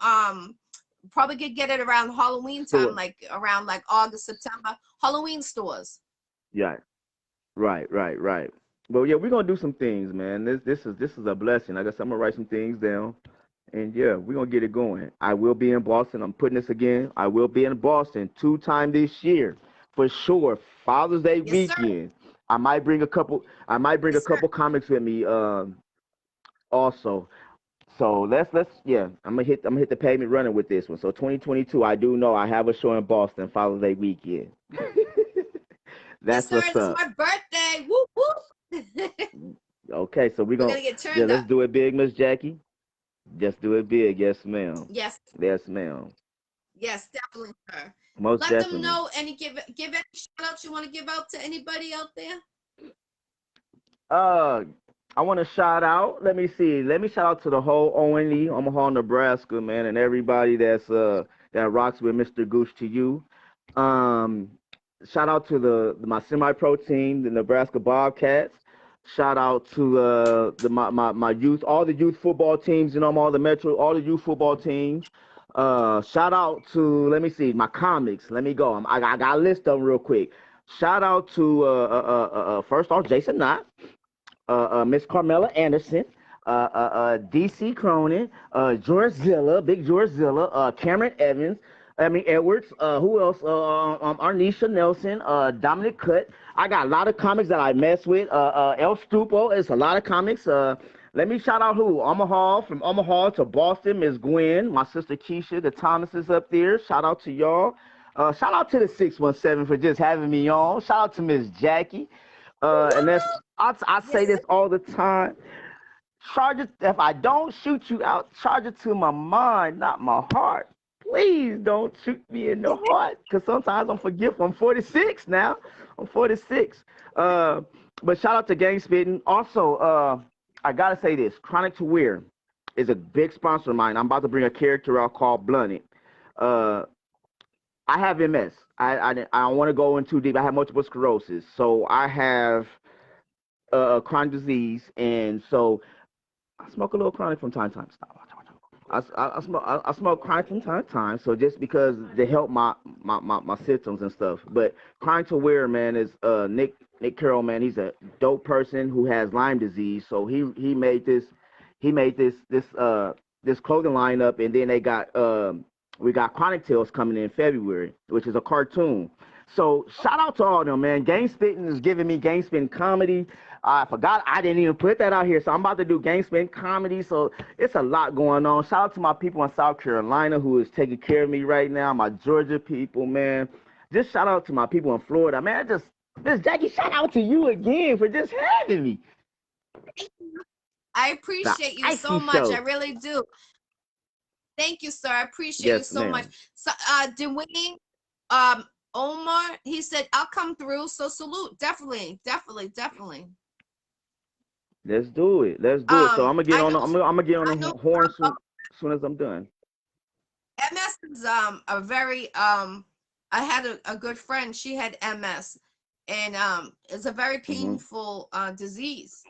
probably could get it around Halloween time, So like around like August, September, Halloween stores. yeah, right. But yeah, we're gonna do some things, man. This is a blessing. I guess I'm gonna write some things down, and yeah, we're gonna get it going. I will be in Boston. I'm putting this again. I will be in Boston 2 times this year for sure. Father's Day Yes, sir. weekend. I might bring a couple. I might bring a Yes, sir. couple comics with me. Also. So let's yeah, I'm gonna hit the pavement running with this one. So 2022, I do know I have a show in Boston Father's Day weekend. Yes, That's sir. what's This is up. my birthday. Whoop whoop. Okay, so We're gonna get yeah, turned let's up. do it big, Miss Jackie. Just do it big, yes, ma'am. Yes, Yes, ma'am. yes, definitely, sir. Most Let them definitely. know any give any shout outs you want to give out to anybody out there. Uh, I want to shout out. Let me see. Let me shout out to the whole ONE, Omaha, Nebraska, man, and everybody that rocks with Mr. Gooch to you. Um, Shout out to my semi-pro team, the Nebraska Bobcats. Shout out to my youth, all the youth football teams, all the metro, all the youth football teams. Shout out to, let me see, my comics. Let me go. I got a list of them real quick. Shout out to first off Jason Knott, Miss Carmela Anderson, DC Cronin, George Zilla, Big George Zilla, Cameron Evans. I mean Edwards. Who else? Arnisha Nelson, Dominic Cutt. I got a lot of comics that I mess with. El Stupo. It's a lot of comics. Let me shout out who? Omaha, from Omaha to Boston, Miss Gwen, my sister Keisha, the Thomases up there. Shout out to y'all. Shout out to the 617 for just having me on. Shout out to Miss Jackie. And that's I say Yes, sir. this all the time. Charge it, if I don't shoot you out, charge it to my mind, not my heart. Please don't shoot me in the heart, because sometimes I'm forgetful. I'm 46 now. I'm 46. Uh, but shout out to Gang Spitting. Also, I gotta say this: Chronic to Wear is a big sponsor of mine. I'm about to bring a character out called Blunted. Uh, I have MS. I don't want to go in too deep. I have multiple sclerosis, so I have chronic disease, and so I smoke a little chronic from time to time. Stop. I smoke chronic from time to time. So just because to help my symptoms and stuff. But chronic to wear, man, is Nick Carroll, man. He's a dope person who has Lyme disease. So he made this clothing line up, and then we got Chronic Tales coming in February, which is a cartoon. So shout out to all of them, man. Gang Spitting is giving me Gang Spitting comedy. I forgot I didn't even put that out here. So I'm about to do Gang Spitting comedy. So it's a lot going on. Shout out to my people in South Carolina who is taking care of me right now. My Georgia people, man. Just shout out to my people in Florida. Man, Miss Jackie, shout out to you again for just having me. I The appreciate you so Iccy much. I Show. really do. Thank you, sir. I appreciate you Yes, so much. ma'am. So, Dwayne, Omar, he said, I'll come through. So salute. Definitely, definitely, definitely. Let's do it. Let's do it. So I'm gonna get I on. know, I'm gonna get on I the know horn soon as I'm done. MS is a very I had a good friend, she had MS, and it's a very Hmm. painful disease.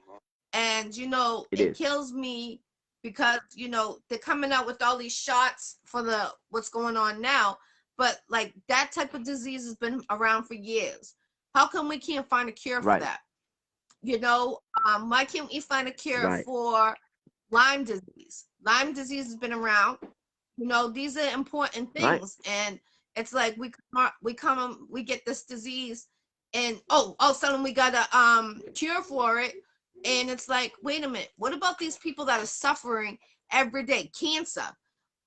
And you know, It it is. kills me because you know they're coming out with all these shots for the what's going on now, but like that type of disease has been around for years. How come we can't find a cure for Right. that? You know, why can't we find a cure Right. for Lyme disease? Lyme disease has been around. You know, these are important Right. things, and it's like we get this disease, and all of a sudden we got a cure for it, and it's like, wait a minute, what about these people that are suffering every day, cancer?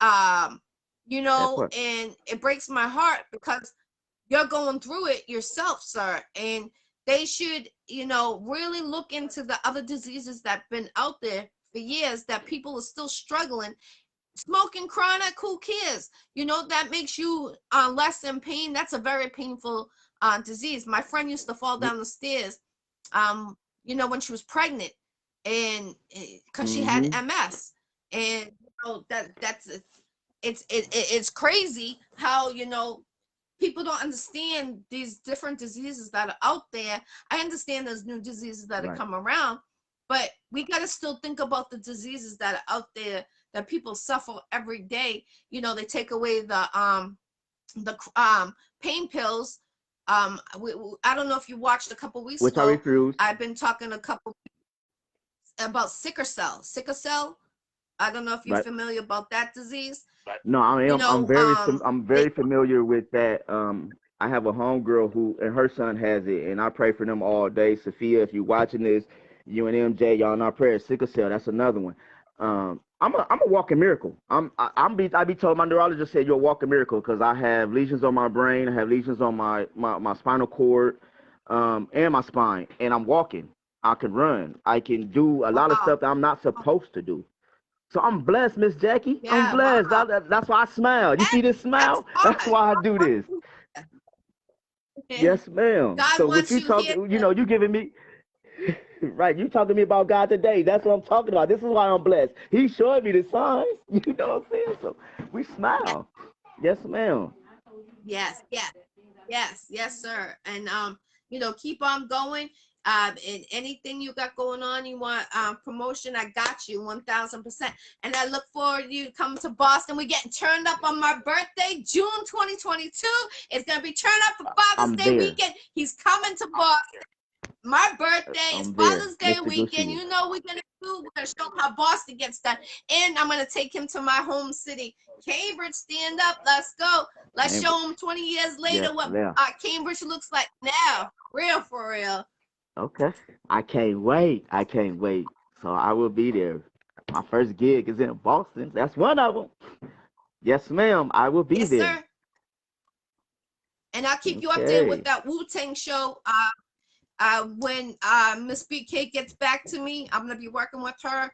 Um, you That know, part. and it breaks my heart because you're going through it yourself, sir. And they should, you know, really look into the other diseases that have been out there for years that people are still struggling. Smoking chronic, who cares? You know, that makes you less in pain. That's a very painful disease. My friend used to fall down the stairs, um, you know, when she was pregnant, and because she had Mm-hmm. MS, and you know it's crazy how you know people don't understand these different diseases that are out there. I understand there's new diseases that have Right. come around, but we got to still think about the diseases that are out there that people suffer every day. You know, they take away the pain pills. I don't know if you watched a couple weeks Which I ago. refuse. I've been talking a couple about sickle cell. Sickle cell. I don't know if you're Right. familiar about that disease. No, I You am. know, I'm they very familiar with that. I have a homegirl who and her son has it, and I pray for them all day. Sophia, if you're watching this, you and MJ, y'all know prayer. Sickle cell, that's another one. I'm a walking miracle. I be told, my neurologist said you're a walking miracle because I have lesions on my brain, I have lesions on my spinal cord, and my spine, and I'm walking. I can run. I can do a lot of wow, stuff that I'm not supposed to do. So I'm blessed, Miss Jackie. I'm yeah, blessed. wow. That's why I smile. You see this That's smile? That's God. why I do this. Yes, ma'am. God So what wants you you here talking? You know, you giving me right. You talking to me about God today. That's what I'm talking about. This is why I'm blessed. He showed me the signs. You know what I'm saying? So we to, smile. Yes, ma'am. yes, yes, yes, yes, sir. And you know, keep on going. And anything you got going on, you want promotion, I got you 1000%. And I look forward to you coming to Boston. We're getting turned up on my birthday, June 2022. It's gonna be turned up for Father's I'm Day there. weekend. He's coming to Boston. My birthday is I'm there, Father's Day Mr. weekend. Gucci. You know we're gonna do. We're gonna show him how Boston gets done, and I'm gonna take him to my home city, Cambridge. Stand up, let's go. Let's Cambridge. show him 20 years Yes, later what ma'am. Cambridge looks like now. Real for real. Okay. I can't wait. I can't wait. So I will be there. My first gig is in Boston. That's one of them. Yes, ma'am. I will be Yes, there. sir. And I'll keep you updated with Okay. that Wu-Tang show. When Miss BK gets back to me, I'm gonna be working with her.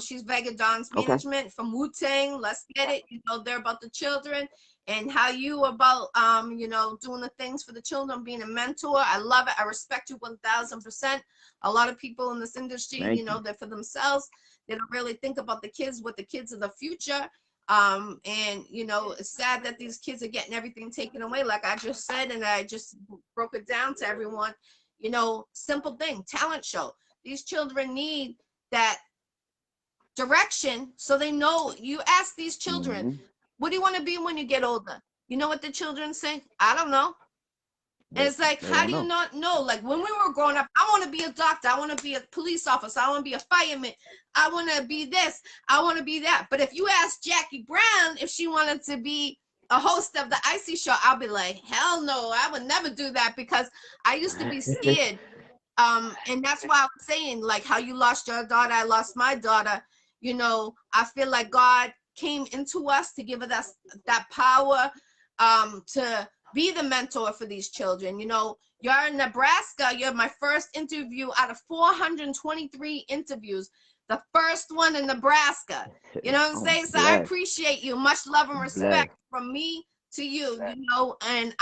She's Vega Dawn's Okay. management from Wu Tang. Let's get it. You know, they're about the children and how you about you know, doing the things for the children, being a mentor. I love it. I respect you 1000%. A lot of people in this industry, you Thank know, you. they're for themselves. They don't really think about the kids, what the kids of the future. And you know, it's sad that these kids are getting everything taken away, like I just said, and I just broke it down to everyone. You know, simple thing, talent show. These children need that direction so they know. You ask these children, Hmm. what do you want to be when you get older? You know what the children say? I don't know. And They, it's like, they how don't do you know. not know? Like when we were growing up, I want to be a doctor. I want to be a police officer. I want to be a fireman. I want to be this. I want to be that. But if you ask Jackie Brown if she wanted to be a host of the Iccy Show, I'll be like, hell no, I would never do that because I used to be scared. And that's why I'm saying, like how you lost your daughter, I lost my daughter. You know, I feel like God came into us to give us that power to be the mentor for these children. You know, you're in Nebraska. You're my first interview out of 423 interviews. the first one in Nebraska. You know what I'm I'm saying? So I blessed. appreciate you. Much love and Blessed. respect from me to you, you know, and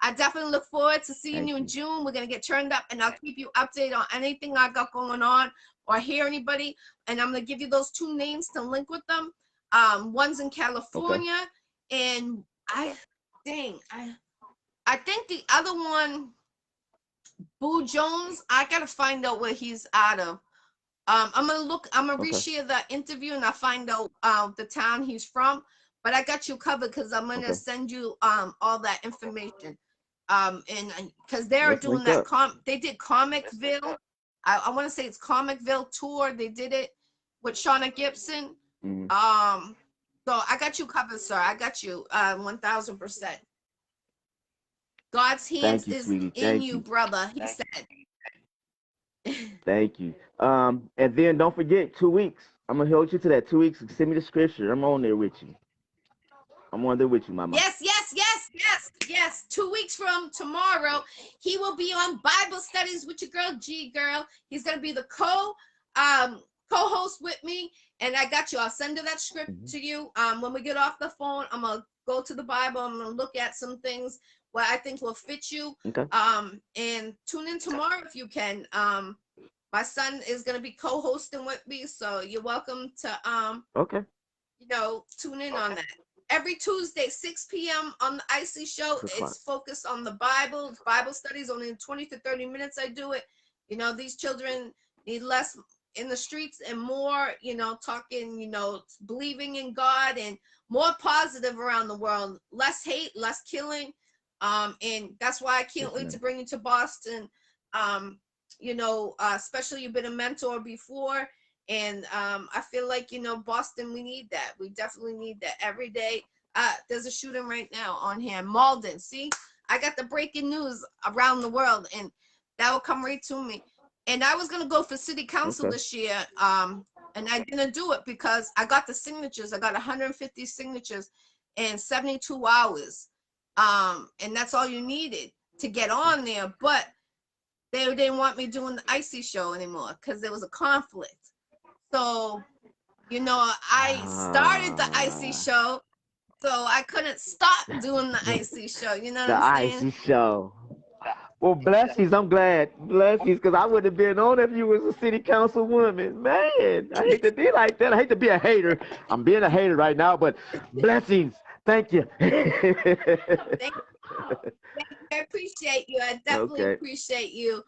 I definitely look forward to seeing you in June. We're gonna get turned up, and I'll keep you updated on anything I got going on or hear anybody. And I'm gonna give you those 2 names to link with them. One's in California, and I think the other one, Boo Jones. I gotta find out where he's out of. I'm gonna reshare the interview and I'll find out the town he's from. But I got you covered because I'm gonna send you all that information. And because they're doing that they did Comicville. I want to say it's Comicville tour. They did it with Shauna Gibson. So I got you covered, sir. I got you 1000%. God's hands is sweetie. in you, brother. He said. Thank you. And then don't forget 2 weeks. I'm gonna hold you to that 2 weeks. Send me the scripture. I'm on there with you. I'm on there with you, mama. Yes. 2 weeks from tomorrow, he will be on Bible studies with your girl G Girl. He's gonna be the co-host with me, and I got you. I'll send her that script to you. When we get off the phone, I'm gonna go to the Bible. I'm gonna look at some things what I think will fit you. And tune in tomorrow if you can. My son is gonna be co-hosting with me, so you're welcome to you know, tune in on that. Every Tuesday, 6 p.m. on the Iccy Show. It's focused on the Bible. It's Bible studies, only in 20 to 30 minutes I do it. You know, these children need less in the streets and more, you know, talking, you know, believing in God and more positive around the world. Less hate, less killing. And that's why I can't wait to bring you to Boston. You know, especially you've been a mentor before. And I feel like, you know, Boston, we need that. We definitely need that every day. There's a shooting right now on here. Malden, see? I got the breaking news around the world, and that will come right to me. And I was going to go for city council this year, and I didn't do it because I got the signatures. I got 150 signatures in 72 hours. And that's all you needed to get on there. But they didn't want me doing the Iccy Show anymore because there was a conflict. So, you know, I started the Iccy Show, so I couldn't stop doing the Iccy Show. You know what I'm saying? Iccy Show. Well, blessings. I'm glad. Blessings, because I would have been on if you was a city council woman. Man, I hate to be like that. I hate to be a hater. I'm being a hater right now, but blessings. Thank you. Thank you. I appreciate you. I definitely appreciate you.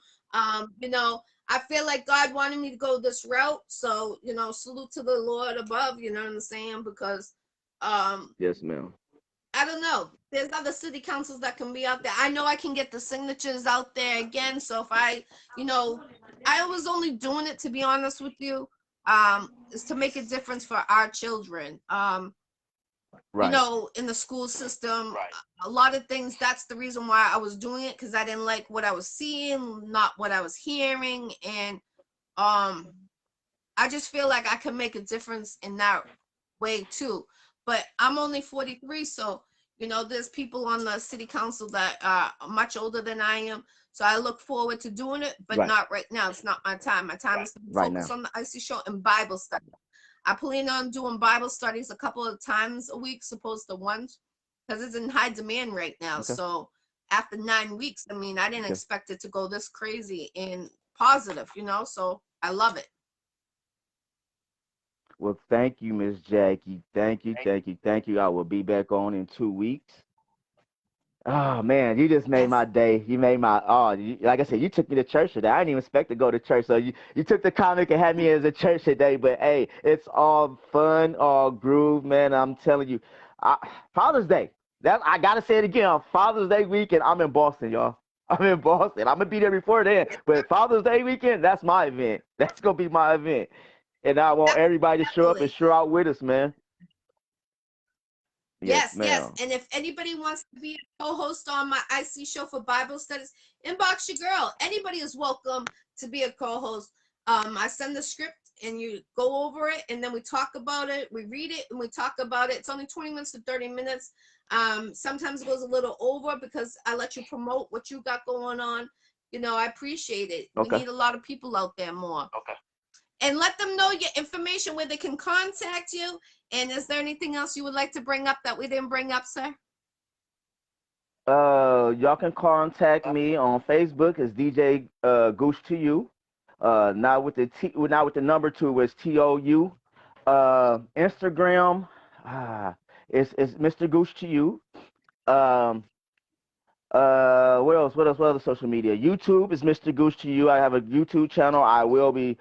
You know, I feel like God wanted me to go this route. So, you know, salute to the Lord above, you know what I'm saying? Because yes, ma'am. I don't know. There's other city councils that can be out there. I know I can get the signatures out there again. So if I, you know, I was only doing it, to be honest with you, is to make a difference for our children. You know, in the school system, a lot of things, that's the reason why I was doing it, because I didn't like what I was seeing, not what I was hearing. And I just feel like I can make a difference in that way too. But I'm only 43, so, you know, there's people on the city council that are much older than I am. So I look forward to doing it, but not right now. It's not my time. My time is to focus on the Iccy Show and Bible study. I plan on doing Bible studies a couple of times a week, supposed to once, because it's in high demand right now. So after 9 weeks, I mean, I didn't expect it to go this crazy and positive, you know, so I love it. Well, thank you, Miss Jackie. Thank you. I will be back on in 2 weeks. Oh man, you just made my day. You made my like I said, you took me to church today. I didn't even expect to go to church, so you took the comic and had me as a church today. But hey, it's all fun, all groove, man. I'm telling you, Father's Day. That I gotta say it again. On Father's Day weekend, I'm in Boston, y'all. I'm in Boston. I'm gonna be there before then. But Father's Day weekend, that's my event. That's gonna be my event, and I want everybody to show up and show out with us, man. Yes. And if anybody wants to be a co-host on my Iccy Show for Bible studies, inbox your girl. Anybody is welcome to be a co-host. I send the script and you go over it, and then we talk about it. We read it and we talk about it. It's only 20 minutes to 30 minutes. Sometimes it goes a little over because I let you promote what you got going on. You know, I appreciate it. We need a lot of people out there more. and let them know your information where they can contact you. And is there anything else you would like to bring up that we didn't bring up, sir? Y'all can contact me on Facebook as DJ Gooch to you. Now with the now with the number 2 is TOU. Instagram, it's Mr. Gooch to you. Um, what else? What other social media? YouTube is Mr. Gooch to you. I have a YouTube channel. I will be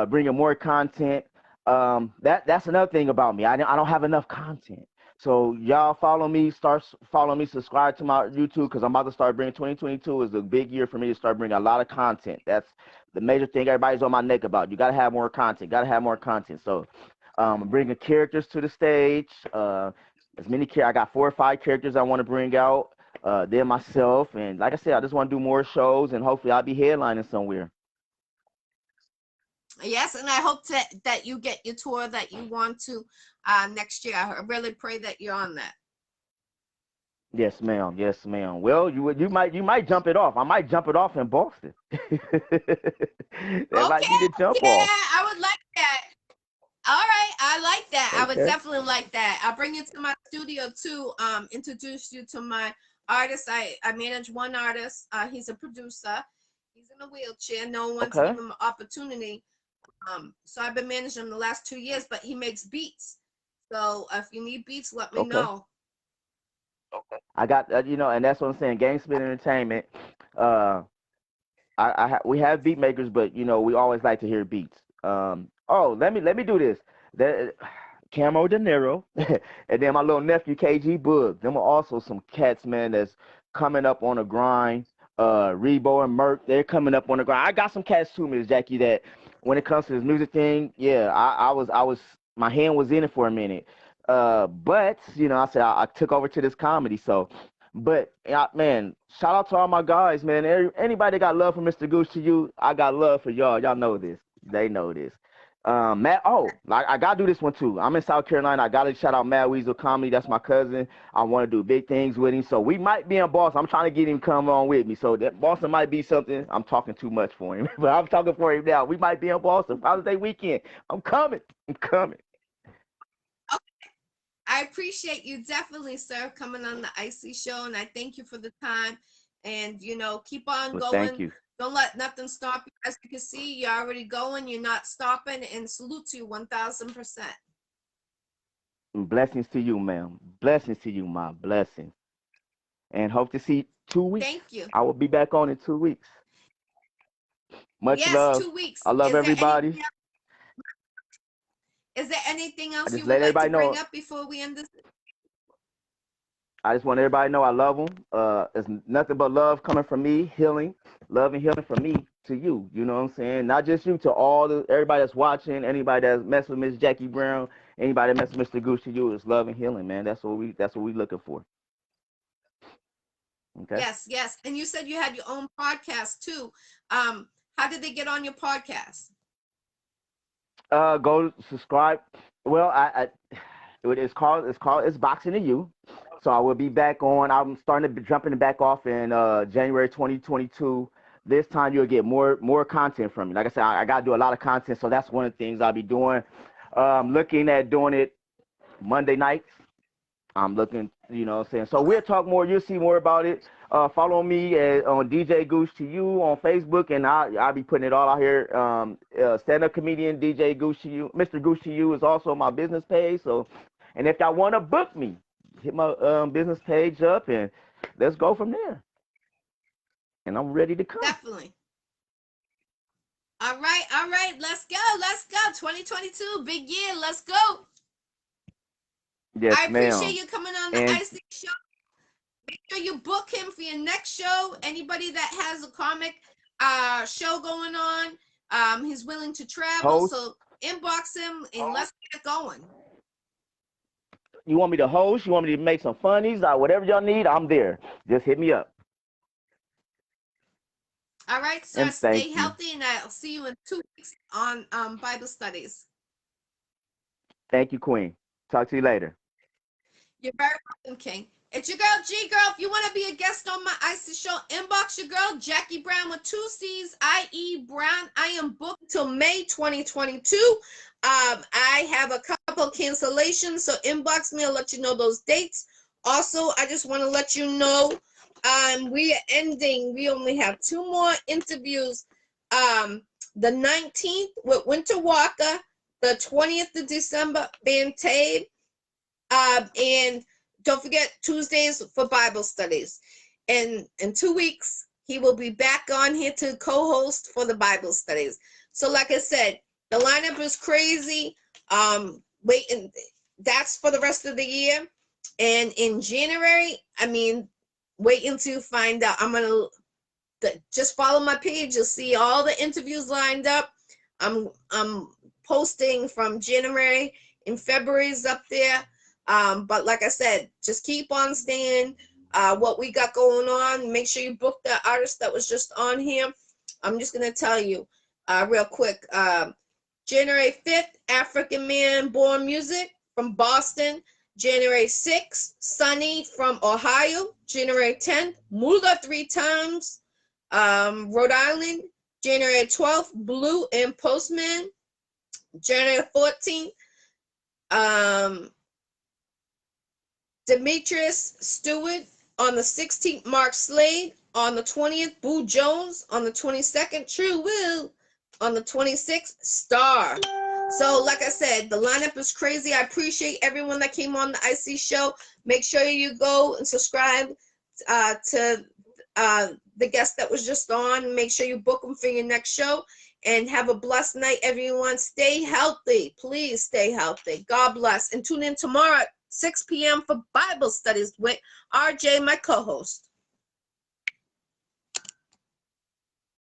bringing more content. That's another thing about me. I don't have enough content. So y'all follow me, subscribe to my YouTube because I'm about to start bringing 2022 is a big year for me to start bringing a lot of content. That's the major thing everybody's on my neck about. You got to have more content. So bringing characters to the stage. As many I got 4 or 5 characters I want to bring out. Then myself, and like I said, I just want to do more shows, and hopefully I'll be headlining somewhere. Yes, and I hope that you get your tour that you want to next year. I really pray that you're on that. Yes, ma'am. Yes, ma'am. Well, you might jump it off. I might jump it off in Boston. That might be the jump off. I would like that. All right, I like that. Okay. I would definitely like that. I'll bring you to my studio too. Introduce you to my artist. I manage one artist. He's a producer. He's in a wheelchair. No one wants to give him an opportunity. So I've been managing him the last 2 years, but he makes beats. So if you need beats, let me know. I got and that's what I'm saying. GameSpit Entertainment. We have beat makers, but we always like to hear beats. Let me do this. Camo De Niro, and then my little nephew KG Boog. Them are also some cats, man, that's coming up on a grind. Rebo and Merc, they're coming up on the grind. I got some cats too, Miss Jackie, that when it comes to this music thing, yeah, I was my hand was in it for a minute. But I said I took over to this comedy, so. But man, shout out to all my guys, man. Anybody that got love for Mr. Gooch to you, I got love for y'all. Y'all know this. They know this. Matt, I gotta do this one too. I'm in South Carolina. I gotta shout out Matt Weasel Comedy. That's my cousin. I want to do big things with him. So we might be in Boston. I'm trying to get him to come on with me. So that Boston might be something. I'm talking too much for him, but I'm talking for him now. We might be in Boston Father's Day weekend. I'm coming. I appreciate you definitely, sir, coming on the Iccy Show, and I thank you for the time. And keep on going. Thank you. Don't let nothing stop you. As you can see, you're already going. You're not stopping. And salute to you 1,000%. Blessings to you, ma'am. Blessings to you, my blessings. And hope to see 2 weeks. Thank you. I will be back on in 2 weeks. Much love. 2 weeks. I love everybody. Is there anything else you would like to bring up before we end this? I just want everybody to know I love them. It's nothing but love coming from me, love and healing from me to you. You know what I'm saying? Not just you, to everybody that's watching, anybody that's messing with Miss Jackie Brown, anybody that messing with Mr. Gooch to you. It's love and healing, man. That's what we looking for. Okay. Yes. And you said you had your own podcast too. How did they get on your podcast? Go subscribe. Well, it's Boxing to You. So I will be back on. I'm starting to jumping back off in January 2022. This time you'll get more content from me. Like I said, I got to do a lot of content, so that's one of the things I'll be doing. Looking at doing it Monday nights. I'm looking, what I'm saying. So we'll talk more. You'll see more about it. Follow me on DJ Gooch to You on Facebook, and I'll be putting it all out here. Stand-up comedian DJ Gooch to You. Mr. Gooch to You is also my business page. So, and if y'all want to book me, hit my business page up, and let's go from there. And I'm ready to come. Definitely. All right. Let's go. 2022, big year. Let's go. Yes, I ma'am. appreciate you coming on the Iccy Show. Make sure you book him for your next show. Anybody that has a comic show going on, he's willing to travel. So inbox him and let's get going. You want me to host? You want me to make some funnies? Whatever y'all need, I'm there. Just hit me up. All right, so stay healthy, and I'll see you in 2 weeks on Bible studies. Thank you, Queen. Talk to you later. You're very welcome, King. It's your girl, G Girl. If you want to be a guest on my Iccy Show, inbox your girl, Jackie Brown with 2 C's, I.E. Brown. I am booked till May 2022. I have a couple cancellations, so inbox me. I'll let you know those dates. Also, I just want to let you know we are ending. We only have 2 more interviews. The 19th with Winter Walker, the 20th of December, Bantade, and don't forget Tuesdays for Bible studies. And in 2 weeks, he will be back on here to co-host for the Bible studies. So like I said, the lineup is crazy. Waiting, that's for the rest of the year. And in January, I mean, waiting to find out. I'm gonna just follow my page. You'll see all the interviews lined up. I'm posting from January, and February's up there. But like I said, just keep on staying what we got going on. Make sure you book the artist that was just on here. I'm just going to tell you real quick. January 5th, African Man Born Music from Boston. January 6th, Sunny from Ohio. January 10th, Mula 3 Times, Rhode Island. January 12th, Blue and Postman. January 14th, Demetrius Stewart. On the 16th, Mark Slade. On the 20th, Boo Jones. On the 22nd, True Will. On the 26th, Star. So like I said, the lineup is crazy. I appreciate everyone that came on the Iccy Show. Make sure you go and subscribe to the guest that was just on. Make sure you book them for your next show. And have a blessed night, everyone. Stay healthy. Please stay healthy. God bless. And tune in tomorrow at 6 p.m. for Bible studies with RJ, my co-host.